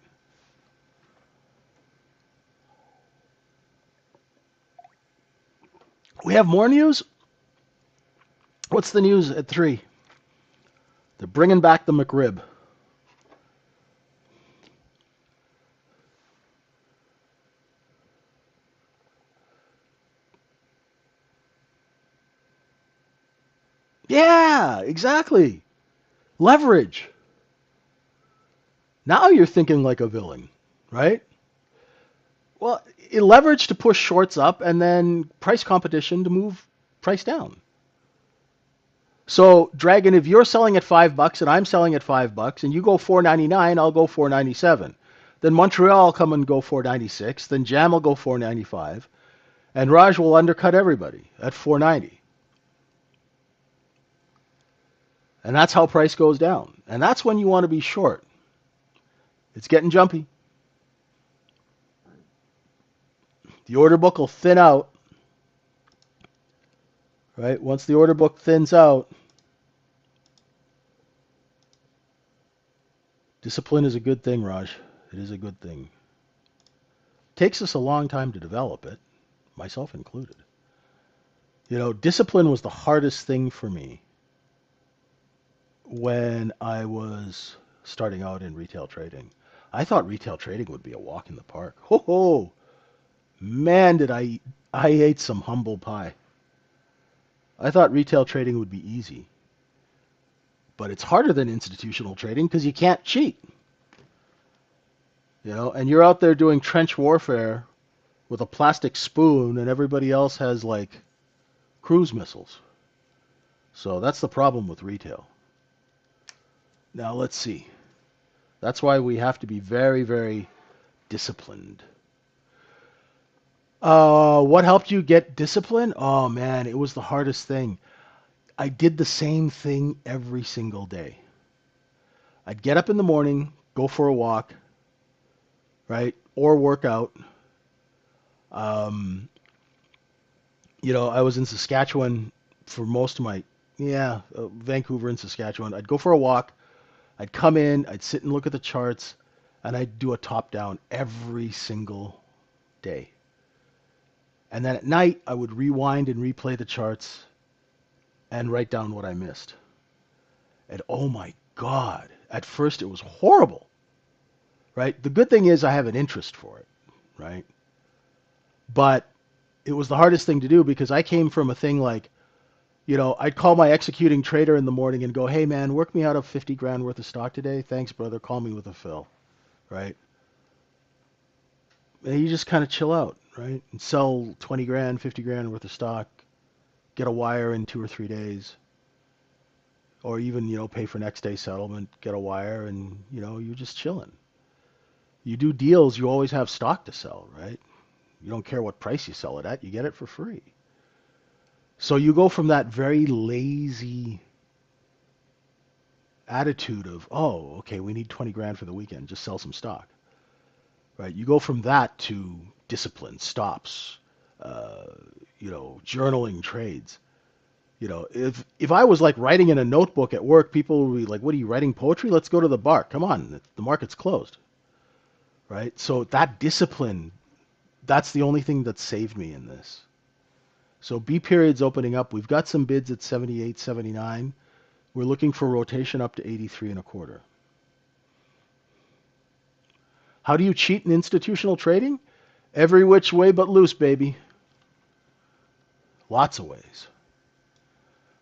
We have more news. What's the news at 3? They're bringing back the McRib. Yeah, exactly. Leverage. Now you're thinking like a villain, right? Well, leverage to push shorts up and then price competition to move price down. So, Dragon, if you're selling at $5 and I'm selling at $5 and you go 4.99, I'll go 4.97. Then Montreal will come and go 4.96. Then Jam will go 4.95, and Raj will undercut everybody at 4.90. And that's how price goes down. And that's when you want to be short. It's getting jumpy. The order book will thin out, right? Once the order book thins out, discipline is a good thing, Raj. It is a good thing. It takes us a long time to develop it, myself included. Discipline was the hardest thing for me when I was starting out in retail trading. I thought retail trading would be a walk in the park. Ho ho! Man, did I ate some humble pie. I thought retail trading would be easy. But it's harder than institutional trading because you can't cheat. And you're out there doing trench warfare with a plastic spoon, and everybody else has like cruise missiles. So that's the problem with retail. Now let's see. That's why we have to be very, very disciplined. What helped you get discipline? Oh man, it was the hardest thing. I did the same thing every single day. I'd get up in the morning, go for a walk, right, or work out. Um, I was in Saskatchewan for most of my, Vancouver and Saskatchewan. I'd go for a walk. I'd come in, I'd sit and look at the charts, and I'd do a top down every single day. And then at night, I would rewind and replay the charts and write down what I missed. And oh my God, at first it was horrible, right? The good thing is I have an interest for it, right? But it was the hardest thing to do because I came from a thing like, I'd call my executing trader in the morning and go, hey man, work me out of 50 grand worth of stock today. Thanks, brother. Call me with a fill, right? And you just kind of chill out, right? And sell 20 grand, 50 grand worth of stock, get a wire in 2 or 3 days, or even, pay for next day settlement, get a wire, and, you're just chilling. You do deals, you always have stock to sell, right? You don't care what price you sell it at, you get it for free. So you go from that very lazy attitude of, oh, okay, we need 20 grand for the weekend, just sell some stock, right? You go from that to discipline, stops, journaling trades. If I was like writing in a notebook at work, people would be like, what are you writing poetry? Let's go to the bar. Come on, the market's closed, right? So that discipline, that's the only thing that saved me in this. So B period's opening up. We've got some bids at 78, 79. We're looking for rotation up to 83 and a quarter. How do you cheat in institutional trading? Every which way but loose, baby. Lots of ways.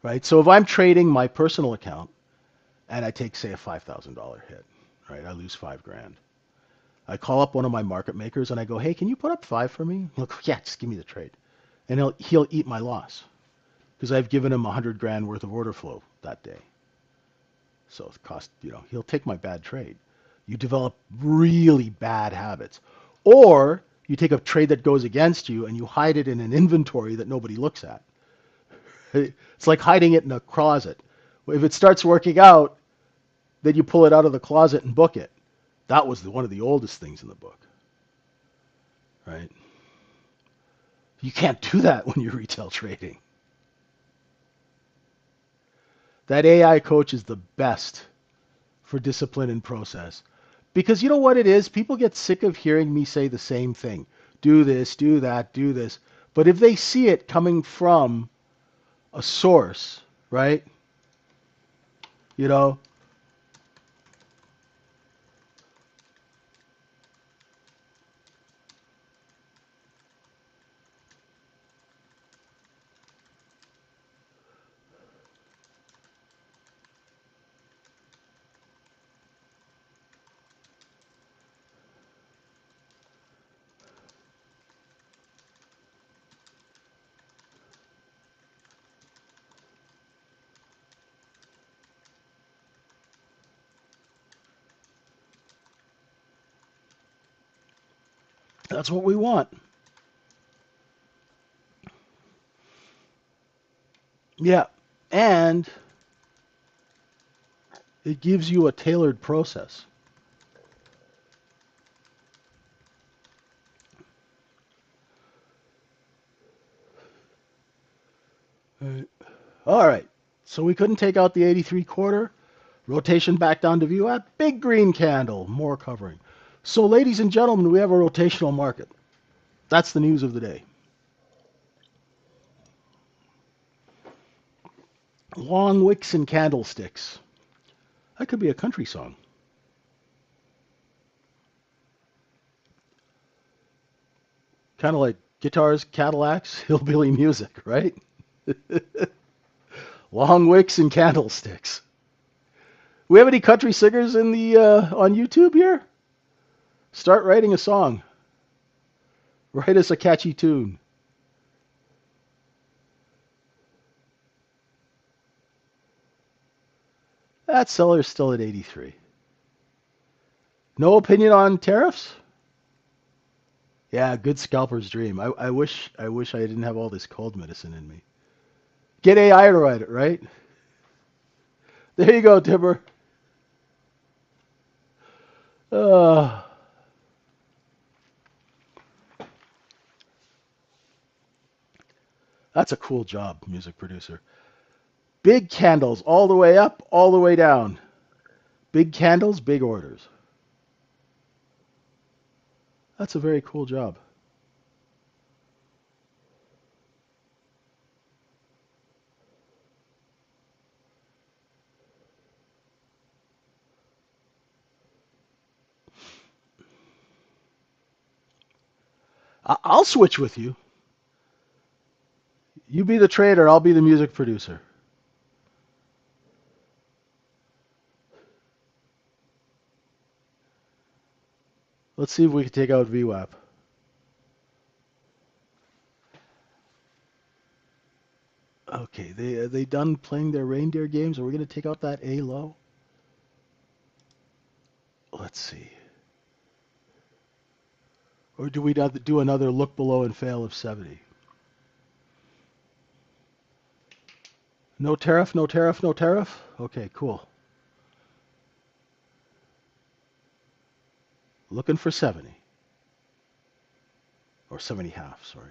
Right? So if I'm trading my personal account and I take, say, a $5,000 hit, right? I lose 5 grand. I call up one of my market makers and I go, hey, can you put up 5 for me? Look, yeah, just give me the trade. And he'll eat my loss because I've given him 100 grand worth of order flow that day. So it cost, he'll take my bad trade. You develop really bad habits. Or you take a trade that goes against you and you hide it in an inventory that nobody looks at. It's like hiding it in a closet. If it starts working out, then you pull it out of the closet and book it. That was one of the oldest things in the book, right? You can't do that when you're retail trading. That AI coach is the best for discipline and process. Because you know what it is? People get sick of hearing me say the same thing. Do this, do that, do this. But if they see it coming from a source, right? You know, that's what we want. Yeah. And it gives you a tailored process. All right. So we couldn't take out the 83 quarter. Rotation back down to view at big green candle, more covering. So ladies and gentlemen, we have a rotational market. That's the news of the day. Long wicks and candlesticks. That could be a country song. Kind of like guitars, Cadillacs, hillbilly music, right? Long wicks and candlesticks. We have any country singers in the on YouTube here? Start writing a song. Write us a catchy tune. That seller's still at 83. No opinion on tariffs? Yeah, good scalper's dream. I wish I didn't have all this cold medicine in me. Get AI to write it, right? There you go, Timber. Uh, that's a cool job, music producer. Big candles all the way up, all the way down. Big candles, big orders. That's a very cool job. I'll switch with you. You be the trader, I'll be the music producer. Let's see if we can take out VWAP. Okay, are they done playing their reindeer games? Are we going to take out that A low? Let's see. Or do we do another look below and fail of 70? No tariff, no tariff, no tariff? Okay, cool. Looking for 70. Or 70 half, sorry.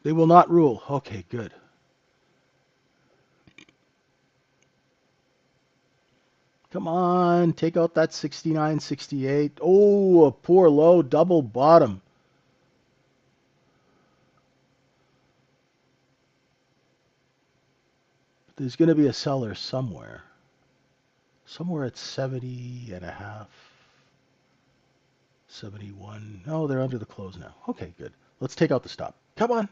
They will not rule. Okay, good. Come on, take out that 69, 68. Oh, a poor low, double bottom. There's going to be a seller somewhere. Somewhere at 70 and a half, 71. No, they're under the close now. Okay, good. Let's take out the stop. Come on.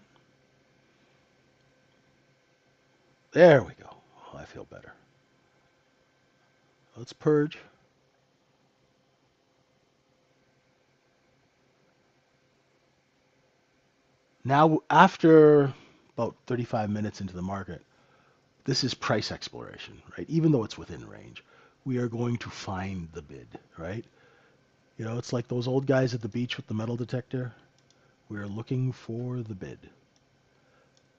There we go. Oh, I feel better. Let's purge. Now, after about 35 minutes into the market, this is price exploration, right? Even though it's within range, we are going to find the bid, right? You know, it's like those old guys at the beach with the metal detector. We're looking for the bid.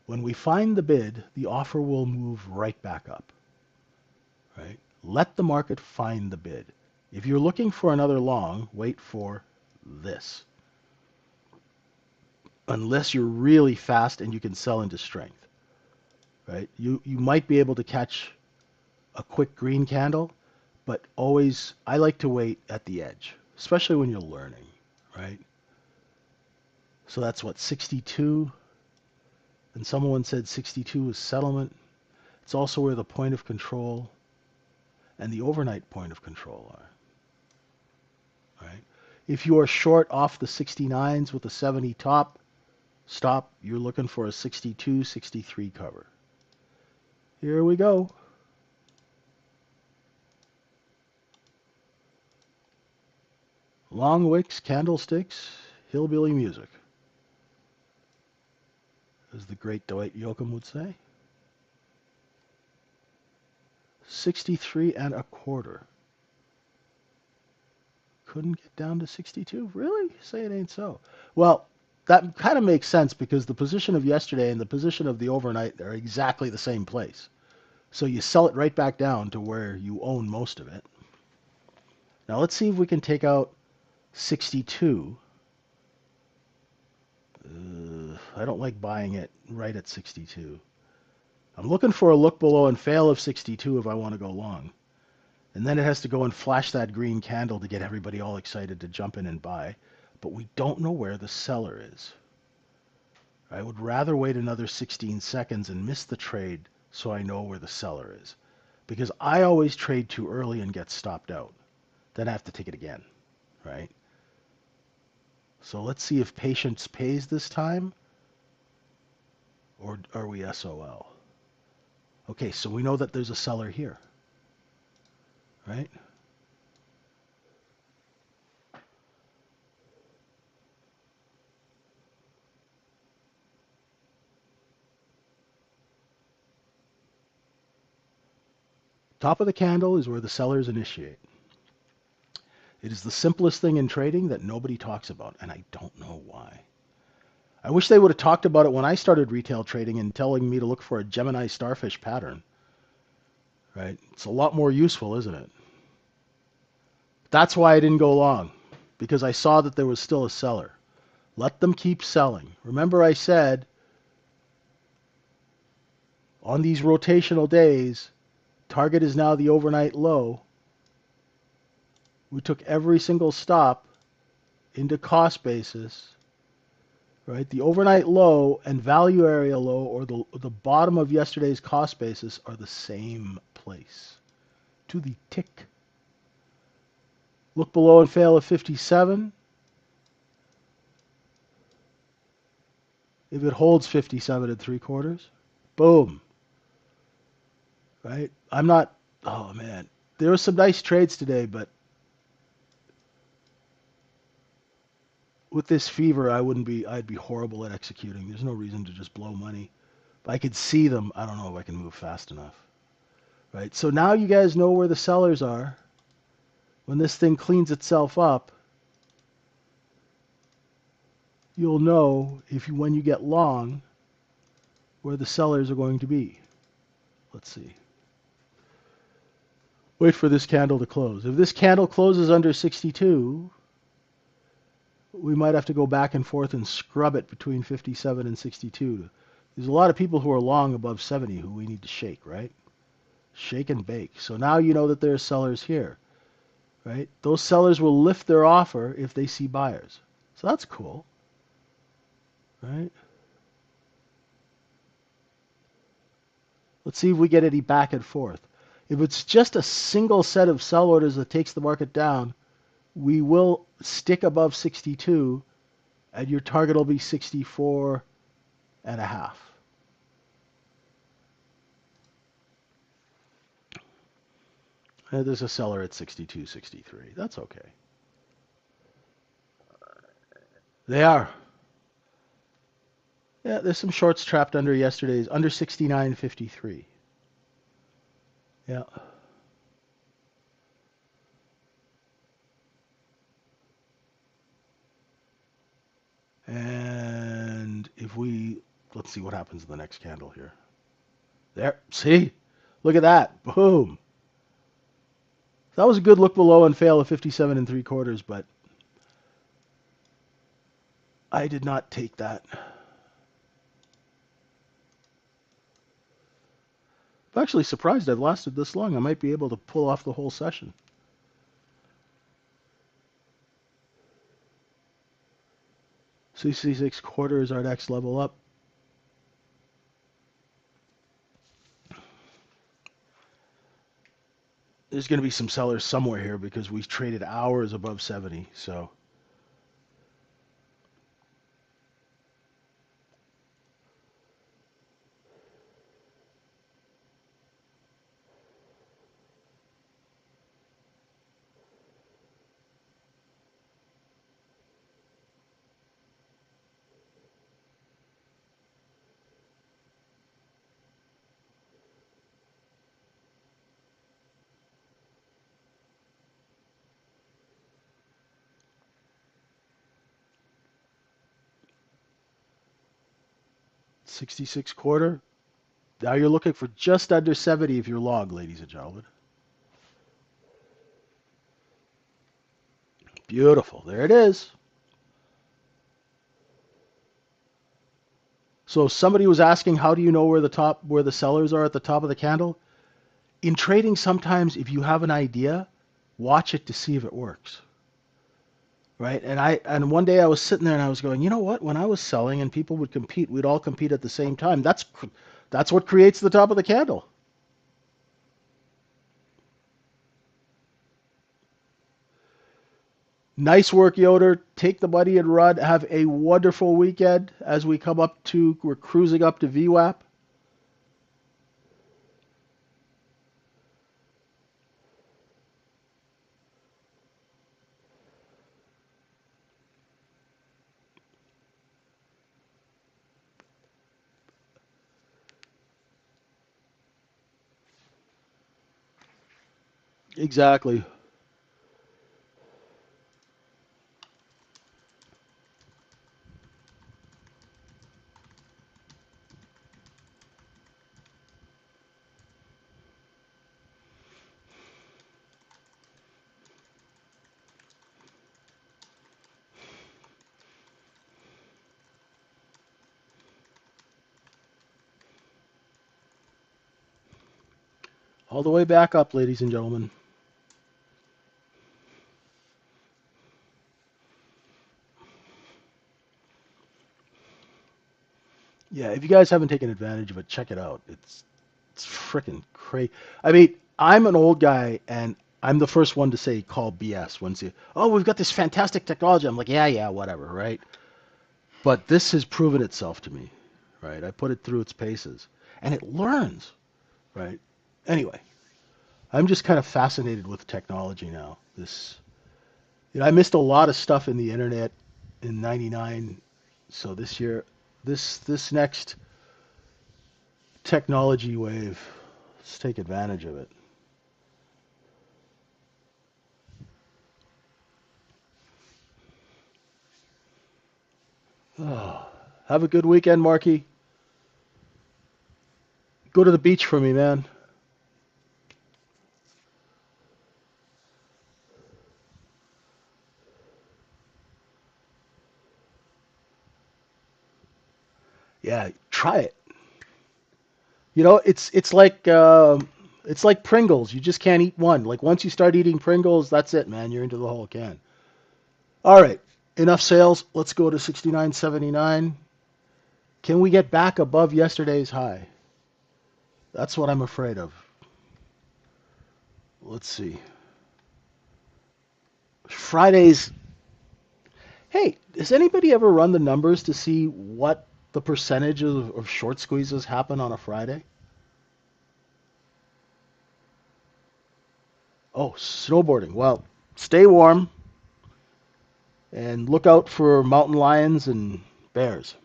When we find the bid, the offer will move right back up, right? Let the market find the bid. If you're looking for another long, wait for this. Unless you're really fast and you can sell into strength, right? You might be able to catch a quick green candle, but always I like to wait at the edge, especially when you're learning, right? So that's what 62, and someone said 62 is settlement. It's also where the point of control and the overnight point of control are, right? If you are short off the 69s with a 70 top, stop. You're looking for a 62, 63 cover. Here we go. Long wicks, candlesticks, hillbilly music, as the great Dwight Yoakam would say. 63 and a quarter. Couldn't get down to 62? Really? Say it ain't so. Well, that kind of makes sense because the position of yesterday and the position of the overnight are exactly the same place. So you sell it right back down to where you own most of it. Now let's see if we can take out 62. I don't like buying it right at 62. I'm looking for a look below and fail of 62 if I want to go long. And then it has to go and flash that green candle to get everybody all excited to jump in and buy. But we don't know where the seller is. I would rather wait another 16 seconds and miss the trade so I know where the seller is. Because I always trade too early and get stopped out. Then I have to take it again, right? So let's see if patience pays this time, or are we SOL? Okay, so we know that there's a seller here, right? Top of the candle is where the sellers initiate. It is the simplest thing in trading that nobody talks about, and I don't know why. I wish they would have talked about it when I started retail trading and telling me to look for a Gemini starfish pattern. Right? It's a lot more useful, isn't it? That's why I didn't go long, because I saw that there was still a seller. Let them keep selling. Remember I said on these rotational days, target is now the overnight low. We took every single stop into cost basis, right? The overnight low and value area low, or the bottom of yesterday's cost basis, are the same place to the tick. Look below and fail at 57. If it holds 57 and 3/4, boom. Right? I'm not, oh man. There were some nice trades today, but with this fever, I'd be horrible at executing. There's no reason to just blow money. If I could see them, I don't know if I can move fast enough. Right? So now you guys know where the sellers are. When this thing cleans itself up, you'll know when you get long where the sellers are going to be. Let's see. Wait for this candle to close. If this candle closes under 62, we might have to go back and forth and scrub it between 57 and 62. There's a lot of people who are long above 70 who we need to shake, right? Shake and bake. So now you know that there are sellers here, right? Those sellers will lift their offer if they see buyers. So that's cool, right? Let's see if we get any back and forth. If it's just a single set of sell orders that takes the market down, we will stick above 62, and your target will be 64 and a half. And there's a seller at 62, 63. That's okay. They are. Yeah, there's some shorts trapped under yesterday's, under 69.53. Yeah. And let's see what happens in the next candle here. There, see? Look at that. Boom. That was a good look below and fail of 57 and 3/4, but I did not take that. I'm actually surprised I've lasted this long. I might be able to pull off the whole session. 66/4 is our next level up. There's going to be some sellers somewhere here because we've traded hours above 70. So 66/4. Now you're looking for just under 70 if you're long, ladies and gentlemen. Beautiful. There it is. So somebody was asking, how do you know where the sellers are at the top of the candle? In trading, sometimes if you have an idea, watch it to see if it works. Right? And one day I was sitting there and I was going, you know what? When I was selling and people would compete, we'd all compete at the same time. That's what creates the top of the candle. Nice work, Yoder. Take the money and run. Have a wonderful weekend as we're cruising up to VWAP. Exactly. All the way back up, ladies and gentlemen. Yeah, if you guys haven't taken advantage of it, check it out. It's freaking crazy. I mean, I'm an old guy, and I'm the first one to say call BS once you. Oh, we've got this fantastic technology. I'm like, yeah, yeah, whatever, right? But this has proven itself to me, right? I put it through its paces, and it learns, right? Anyway, I'm just kind of fascinated with technology now. I missed a lot of stuff in the internet in '99, so this year, this next technology wave, let's take advantage of it. Oh, have a good weekend, Marky. Go to the beach for me, man. Yeah, try it. It's like Pringles. You just can't eat one. Like once you start eating Pringles, that's it, man. You're into the whole can. All right, enough sales. Let's go to 69.79. Can we get back above yesterday's high? That's what I'm afraid of. Let's see. Fridays. Hey, has anybody ever run the numbers to see what the percentage of short squeezes happen on a Friday? Oh, snowboarding. Well, stay warm and look out for mountain lions and bears.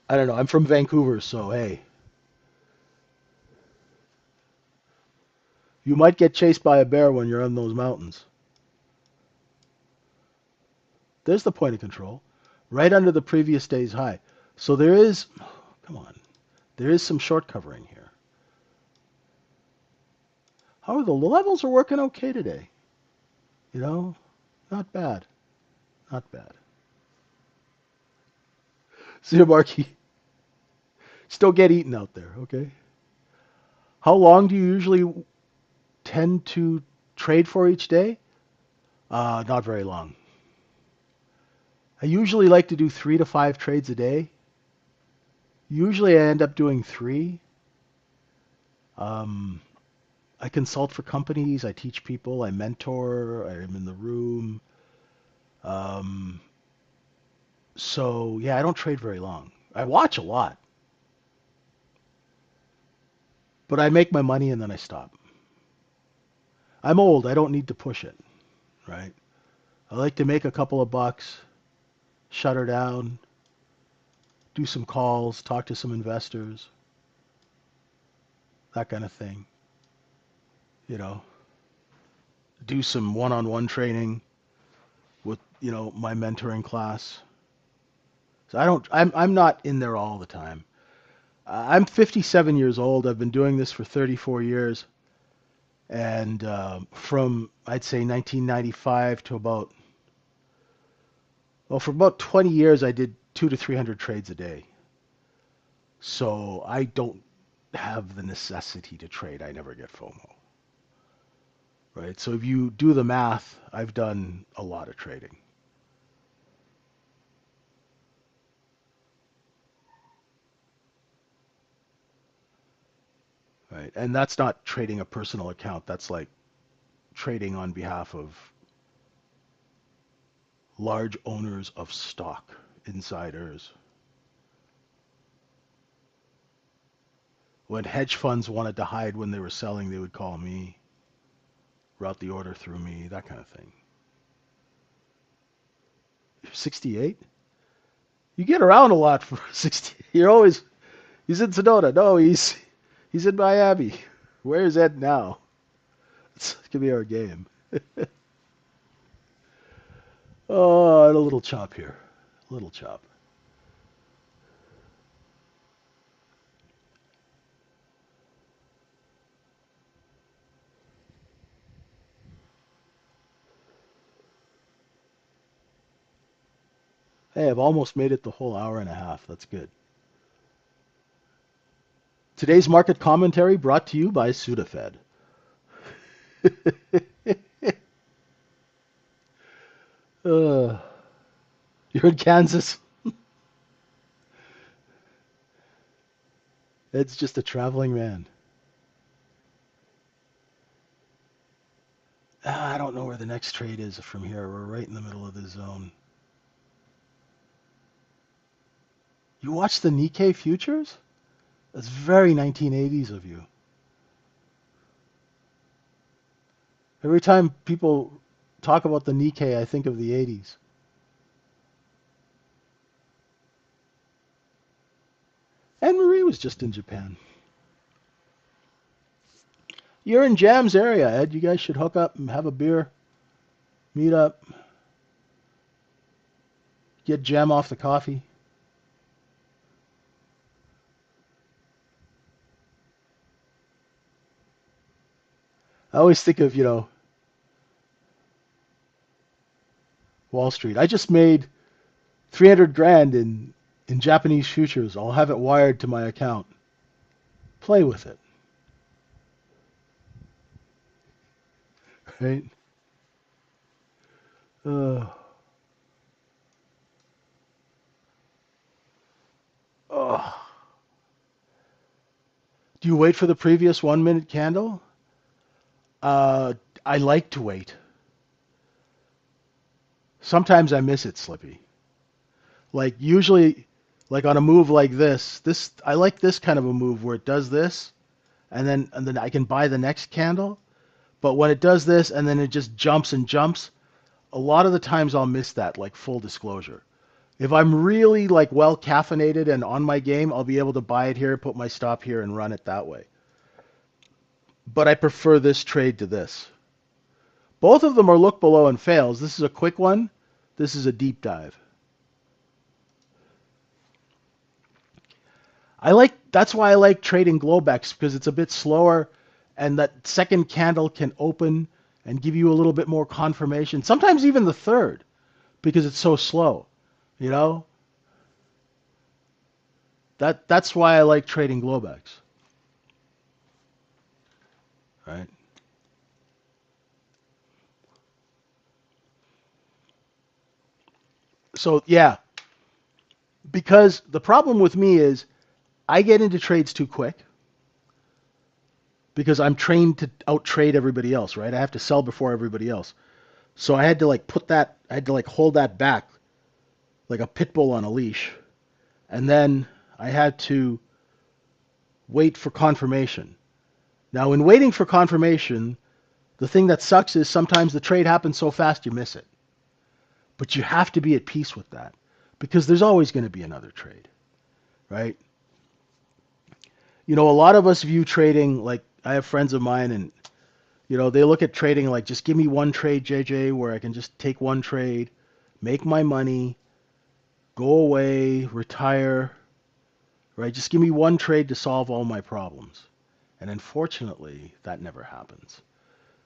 I don't know. I'm from Vancouver, so hey, you might get chased by a bear when you're on those mountains. There's the point of control, right under the previous day's high. So there is, come on, there is some short covering here. However, the levels are working okay today. You know, not bad, not bad. See you, Marky. Still get eaten out there, okay? How long do you usually tend to trade for each day? Not very long. I usually like to do 3 to 5 trades a day. Usually I end up doing three. Um, I consult for companies, I teach people, I mentor, I'm in the room. Um, so yeah, I don't trade very long. I watch a lot, but I make my money and then I stop. I'm old, I don't need to push it, right? I like to make a couple of bucks, shut her down, do some calls, talk to some investors, that kind of thing. You know, do some one-on-one training with, my mentoring class. So I'm not in there all the time. I'm 57 years old. I've been doing this for 34 years. And from, I'd say, 1995 to for about 20 years, I did 200 to 300 trades a day. So I don't have the necessity to trade. I never get FOMO, right? So if you do the math, I've done a lot of trading, right? And that's not trading a personal account. That's like trading on behalf of large owners of stock, insiders. When hedge funds wanted to hide when they were selling, they would call me, route the order through me, that kind of thing. 68? You get around a lot for 60. You're always, he's in Sedona. No, he's in Miami. Where is Ed now? It's gonna be our game. Oh, and a little chop here. A little chop. Hey, I've almost made it the whole hour and a half. That's good. Today's market commentary brought to you by Sudafed. uh, you're in Kansas. Ed's just a traveling man. I don't know where the next trade is from here. We're right in the middle of the zone. You watch the Nikkei futures? That's very 1980s of you. Every time people talk about the Nikkei, I think of the 80s. Anne Marie was just in Japan. You're in Jam's area, Ed. You guys should hook up and have a beer, meet up, get Jam off the coffee. I always think of, Wall Street. I just made 300 grand in Japanese futures. I'll have it wired to my account. Play with it. Right? Uh, oh. Do you wait for the previous 1 minute candle? Uh, I like to wait. Sometimes I miss it, Slippy. Like usually, like on a move like this I like this kind of a move where it does this, and then I can buy the next candle. But when it does this and then it just jumps and jumps, a lot of the times I'll miss that. Like full disclosure, if I'm really like well caffeinated and on my game, I'll be able to buy it here, put my stop here, and run it that way. But I prefer this trade to this. Both of them are look below and fails. This is a quick one. This is a deep dive. That's why I like trading Globex because it's a bit slower and that second candle can open and give you a little bit more confirmation. Sometimes even the third because it's so slow. You know? That's why I like trading Globex. Right? So yeah, because the problem with me is I get into trades too quick because I'm trained to out trade everybody else, right? I have to sell before everybody else. So I had to like I had to like hold that back like a pit bull on a leash. And then I had to wait for confirmation. Now, in waiting for confirmation, the thing that sucks is sometimes the trade happens so fast you miss it. But you have to be at peace with that because there's always going to be another trade, right? A lot of us view trading like I have friends of mine and they look at trading like just give me one trade, JJ, where I can just take one trade, make my money, go away, retire, right? Just give me one trade to solve all my problems. And unfortunately, that never happens.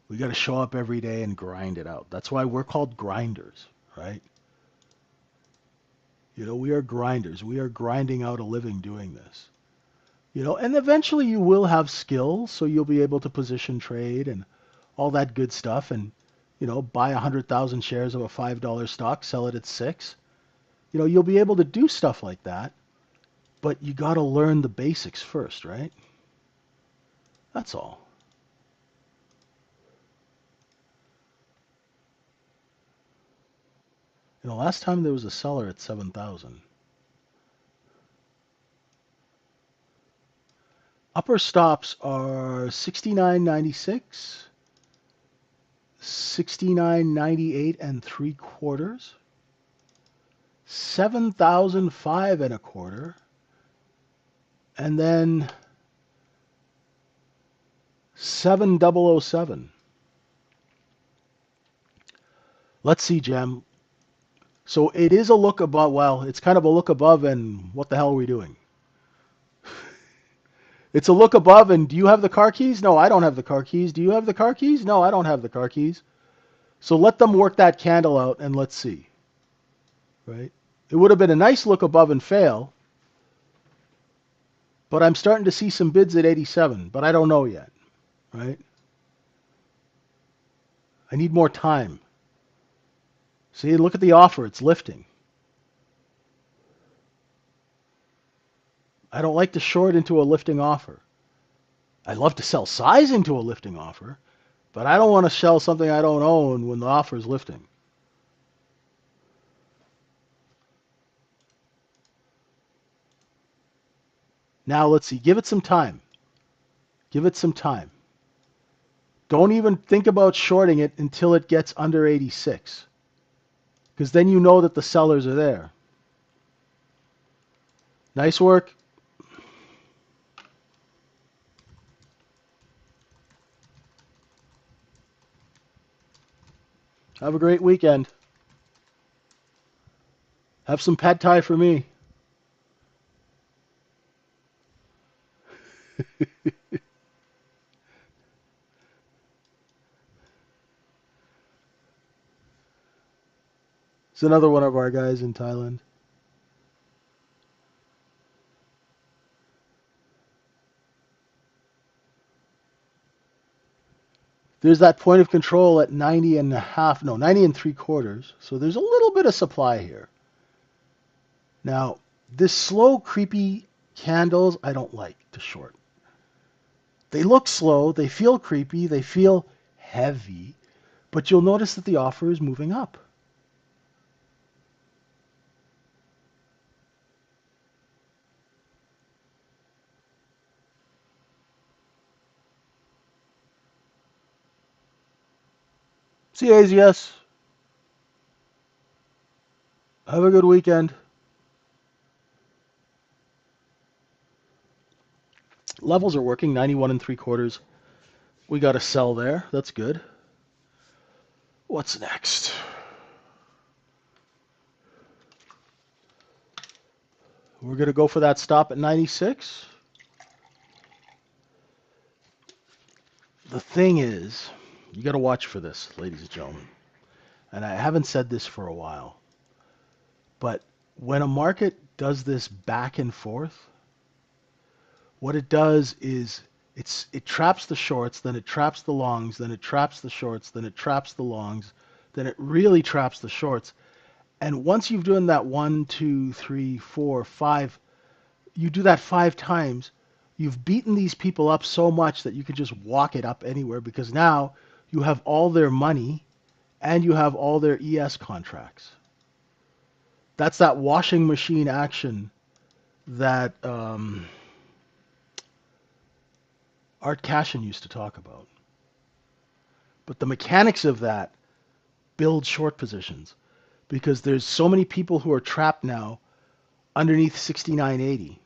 We got to show up every day and grind it out. That's why we're called grinders, right? We are grinders. We are grinding out a living doing this. And eventually you will have skills, so you'll be able to position trade and all that good stuff and, buy 100,000 shares of a $5 stock, sell it at 6. You'll be able to do stuff like that, but you got to learn the basics first, right? That's all. Last time there was a seller at 7,000. Upper stops are 69.96, 69.98 and 3/4, 7,005 and a quarter, and then 7,007. Let's see, Jem. So it is a look above. Well, it's kind of a look above, and what the hell are we doing? It's a look above, and do you have the car keys? No, I don't have the car keys. Do you have the car keys? No, I don't have the car keys. So let them work that candle out, and let's see. Right? It would have been a nice look above and fail, but I'm starting to see some bids at 87, but I don't know yet. Right? I need more time. See, look at the offer. It's lifting. I don't like to short into a lifting offer. I love to sell size into a lifting offer, but I don't want to sell something I don't own when the offer is lifting. Now let's see. Give it some time. Give it some time. Don't even think about shorting it until it gets under 86, because then you know that the sellers are there. Nice work. Have a great weekend. Have some pad thai for me. It's another one of our guys in Thailand. There's that point of control at 90 and a half, no, 90 and three quarters. So there's a little bit of supply here. Now, this slow, creepy candles, I don't like to short. They look slow, they feel creepy, they feel heavy, but you'll notice that the offer is moving up. See you, AZS. Have a good weekend. Levels are working, 91 and three quarters. We got a sell there. That's good. What's next? We're going to go for that stop at 96. The thing is, you got to watch for this, ladies and gentlemen. And I haven't said this for a while. But when a market does this back and forth, what it does is it traps the shorts, then it traps the longs, then it traps the shorts, then it traps the longs, then it really traps the shorts. And once you've done that 1, 2, 3, 4, 5, you do that 5 times, you've beaten these people up so much that you can just walk it up anywhere, because now you have all their money and you have all their ES contracts. That's that washing machine action that Art Cashin used to talk about. But the mechanics of that build short positions, because there's so many people who are trapped now underneath 69.80,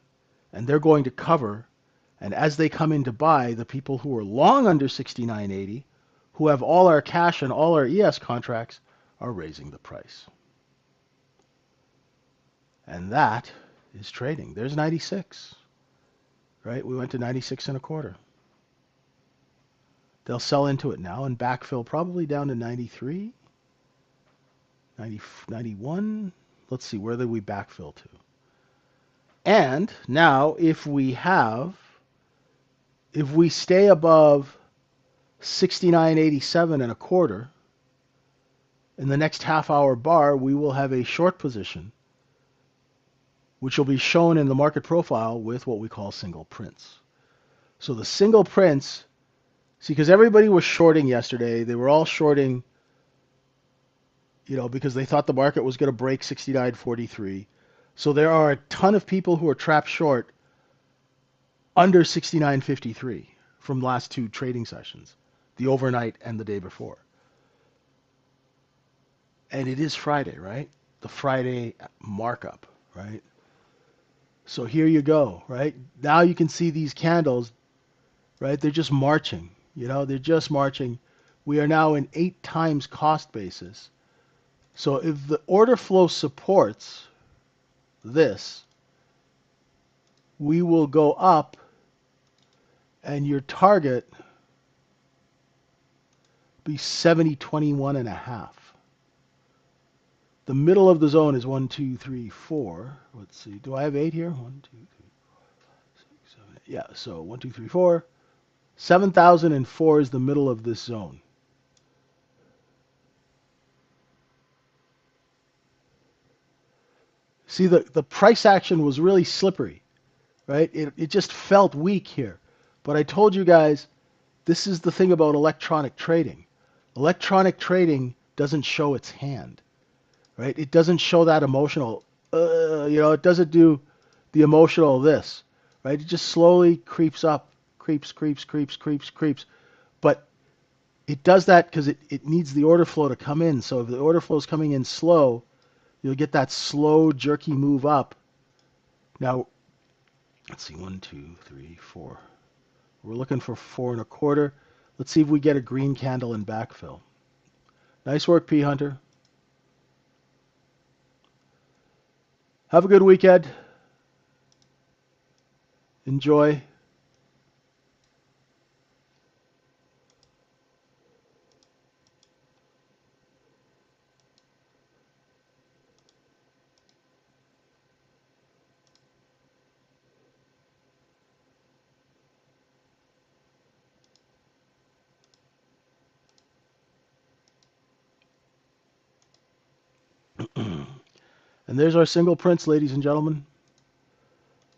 and they're going to cover. And as they come in to buy, the people who are long under 69.80, who have all our cash and all our ES contracts, are raising the price. And that is trading. There's 96, right? We went to 96 and a quarter. They'll sell into it now and backfill probably down to 93, 90, 91. Let's see, where did we backfill to? And now if we stay above 69.87 and a quarter, in the next half hour bar, we will have a short position, which will be shown in the market profile with what we call single prints. So the single prints, see, because everybody was shorting yesterday, they were all shorting, because they thought the market was going to break 69.43. So there are a ton of people who are trapped short under 69.53 from last 2 trading sessions, the overnight and the day before. And it is Friday, right? the Friday markup, right? So here you go, right? Now you can see these candles, right? They're just marching, they're just marching. We are now in 8 times cost basis. So if the order flow supports this, we will go up, and your target be 70.21 and a half. The middle of the zone is 1, 2, 3, 4. Let's see. Do I have 8 here? 1, 2, 3, 6, 7, 8. Yeah, so 1, 2, 3, 4. 7,004 is the middle of this zone. See, the price action was really slippery, right? It just felt weak here. But I told you guys, this is the thing about electronic trading. Electronic trading doesn't show its hand, right? It doesn't show that emotional, it doesn't do the emotional this, right? It just slowly creeps up, creeps. But it does that because it needs the order flow to come in. So if the order flow is coming in slow, you'll get that slow, jerky move up. Now, let's see, 1, 2, 3, 4. We're looking for 4.25. Let's see if we get a green candle in backfill. Nice work, P. Hunter. Have a good weekend. Enjoy. And there's our single prints, ladies and gentlemen.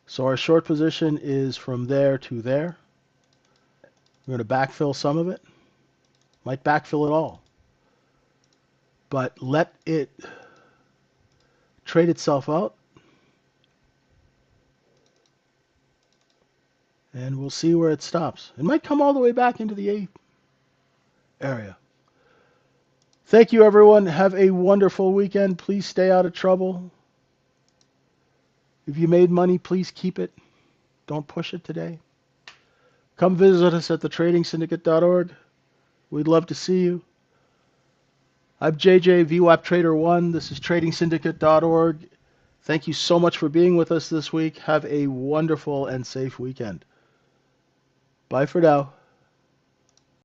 So our short position is from there to there. We're going to backfill some of it. Might backfill it all. But let it trade itself out. And we'll see where it stops. It might come all the way back into the A area. Thank you, everyone. Have a wonderful weekend. Please stay out of trouble. If you made money, please keep it. Don't push it today. Come visit us at thetradingsyndicate.org. We'd love to see you. I'm JJ, vwaptrader1. This is tradingsyndicate.org. Thank you so much for being with us this week. Have a wonderful and safe weekend. Bye for now.